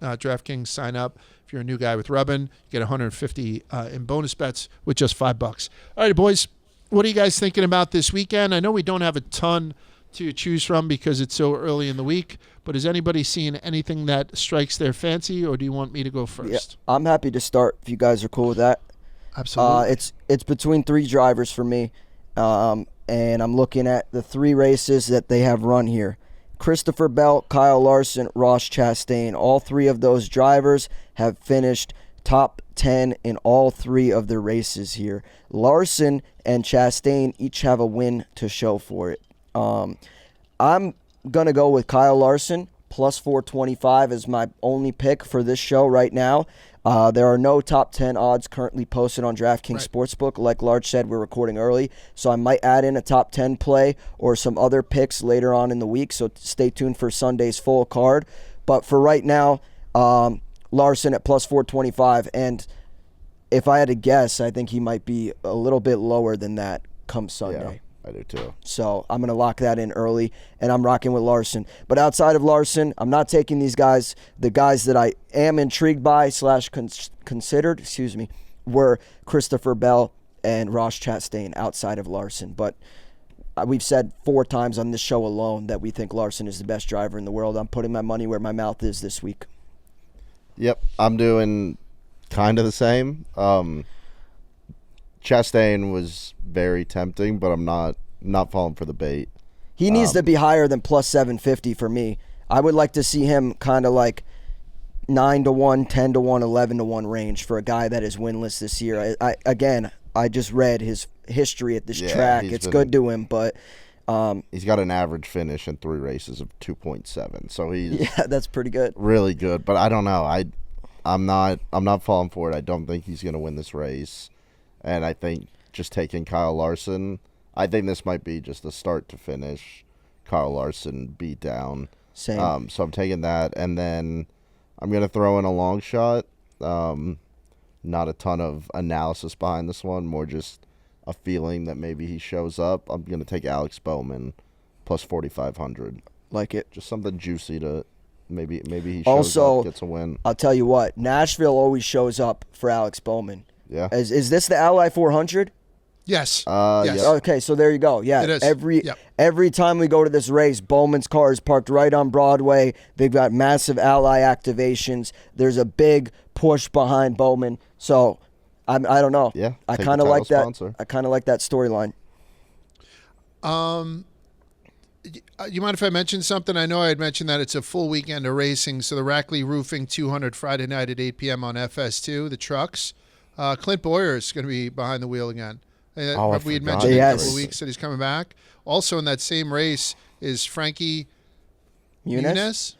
DraftKings, sign up. If you're a new guy with Rubbin, you get 150 in bonus bets with just $5. All right, boys, what are you guys thinking about this weekend? I know we don't have a ton to choose from because it's so early in the week, but is anybody seeing anything that strikes their fancy, or do you want me to go first? Yeah, I'm happy to start if you guys are cool with that. Absolutely. It's between 3 drivers for me, and I'm looking at the 3 races that they have run here. Christopher Bell, Kyle Larson, Ross Chastain. All 3 of those drivers have finished top 10 in all 3 of the races here. Larson and Chastain each have a win to show for it. I'm going to go with Kyle Larson, plus 425 is my only pick for this show right now. There are no top 10 odds currently posted on DraftKings Sportsbook. Like Large said, we're recording early, so I might add in a top 10 play or some other picks later on in the week, so stay tuned for Sunday's full card. But for right now, Larson at plus 425, and if I had to guess, I think he might be a little bit lower than that come Sunday. I do too. So I'm going to lock that in early, and I'm rocking with Larson. But outside of Larson, I'm not taking these guys. The guys that I am intrigued by / considered, were Christopher Bell and Ross Chastain outside of Larson. But we've said 4 times on this show alone that we think Larson is the best driver in the world. I'm putting my money where my mouth is this week. Yep, I'm doing kind of the same. Chastain was very tempting, but I'm not falling for the bait. He needs to be higher than plus 750 for me. I would like to see him kind of like 9-1, 10-1, 11-1 range for a guy that is winless this year. I just read his history at this track. It's good to him, but he's got an average finish in 3 races of 2.7, so he's that's pretty good. Really good. But I don't know. I'm not falling for it. I don't think he's going to win this race. And I think just taking Kyle Larson, I think this might be just a start to finish Kyle Larson beat down. Same. So I'm taking that, and then I'm going to throw in a long shot. Not a ton of analysis behind this one, more just a feeling that maybe he shows up. I'm going to take Alex Bowman plus 4,500. Like it. Just something juicy to maybe he shows up, gets a win. I'll tell you what, Nashville always shows up for Alex Bowman. Yeah. Is this the Ally 400? Yes. Yes. Okay, so there you go. Yeah. It is. Every time we go to this race, Bowman's car is parked right on Broadway. They've got massive Ally activations. There's a big push behind Bowman. So I don't know. Yeah. I kind of like that. I kind of like that storyline. You mind if I mention something? I know I had mentioned that it's a full weekend of racing. So the Rackley Roofing 200 Friday night at 8 p.m. on FS2, the trucks. Clint Boyer is going to be behind the wheel again. We had mentioned in a couple of weeks that he's coming back. Also in that same race is Frankie Muniz.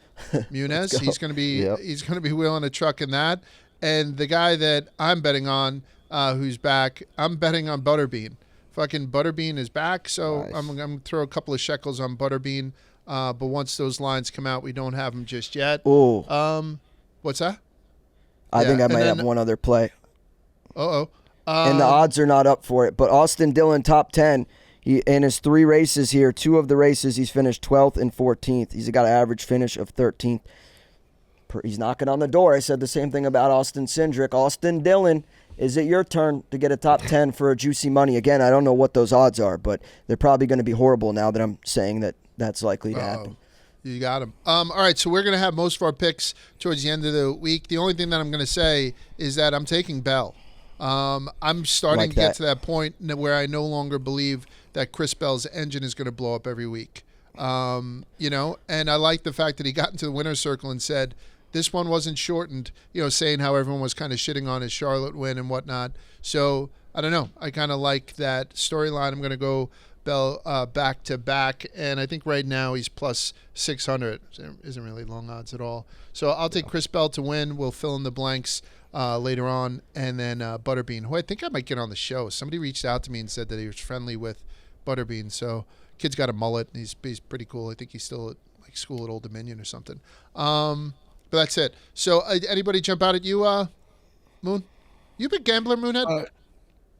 He's going to be wheeling a truck in that. And the guy that I'm betting on, who's back, I'm betting on Butterbean. Fucking Butterbean is back, so nice. I'm going to throw a couple of shekels on Butterbean. But once those lines come out, we don't have them just yet. Ooh. What's that? I think I might have one other play. And the odds are not up for it. But Austin Dillon, top 10. He in his 3 races here, 2 of the races, he's finished 12th and 14th. He's got an average finish of 13th. He's knocking on the door. I said the same thing about Austin Cindric. Austin Dillon, is it your turn to get a top 10 for a juicy money? Again, I don't know what those odds are, but they're probably going to be horrible now that I'm saying that that's likely to happen. You got him. All right, so we're going to have most of our picks towards the end of the week. The only thing that I'm going to say is that I'm taking Bell. I'm starting to get to that point where I no longer believe that Chris Bell's engine is going to blow up every week. And I like the fact that he got into the winner's circle and said this one wasn't shortened, saying how everyone was kind of shitting on his Charlotte win and whatnot. So I don't know. I kind of like that storyline. I'm going to go Bell back to back, and I think right now he's plus 600. Isn't really long odds at all. So I'll take Chris Bell to win. We'll fill in the blanks later on, and then Butterbean, who I think I might get on the show. Somebody reached out to me and said that he was friendly with Butterbean. So kid's got a mullet, and he's pretty cool. I think he's still at school at Old Dominion or something. But that's it. So anybody jump out at you, Moon? You a big gambler, Moonhead?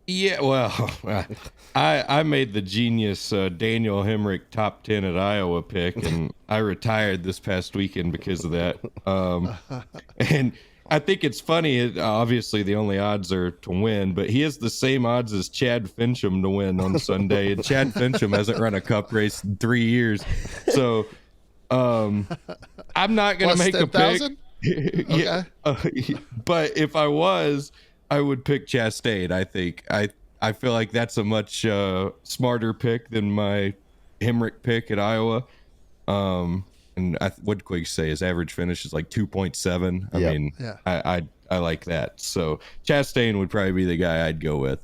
Yeah, well, I made the genius Daniel Hemrick top 10 at Iowa pick, and I retired this past weekend because of that. And I think it's funny. Obviously, the only odds are to win, but he has the same odds as Chad Fincham to win on Sunday, and Chad Fincham hasn't run a cup race in 3 years. So I'm not going to make a pick. Yeah, but if I was, I would pick Chastain. I think I feel like that's a much smarter pick than my Hemrick pick at Iowa. And what Quigg say his average finish is like 2.7. I mean, I like that. So Chastain would probably be the guy I'd go with.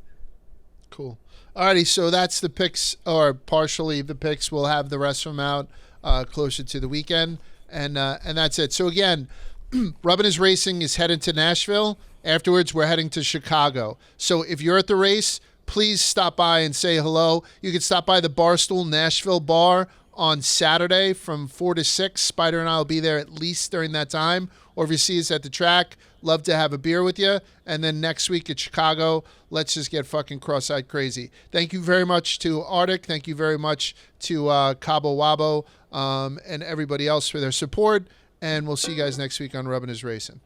Cool. Alrighty, so that's the picks, or partially the picks. We'll have the rest of them out closer to the weekend, and that's it. So again, Rubbin is Racing is headed to Nashville. Afterwards, we're heading to Chicago. So if you're at the race, please stop by and say hello. You can stop by the Barstool Nashville bar on Saturday from 4 to 6. Spider and I will be there at least during that time. Or if you see us at the track, love to have a beer with you. And then next week at Chicago, let's just get fucking cross-eyed crazy. Thank you very much to Arctic. Thank you very much to Cabo Wabo and everybody else for their support. And we'll see you guys next week on Rubbin is Racing.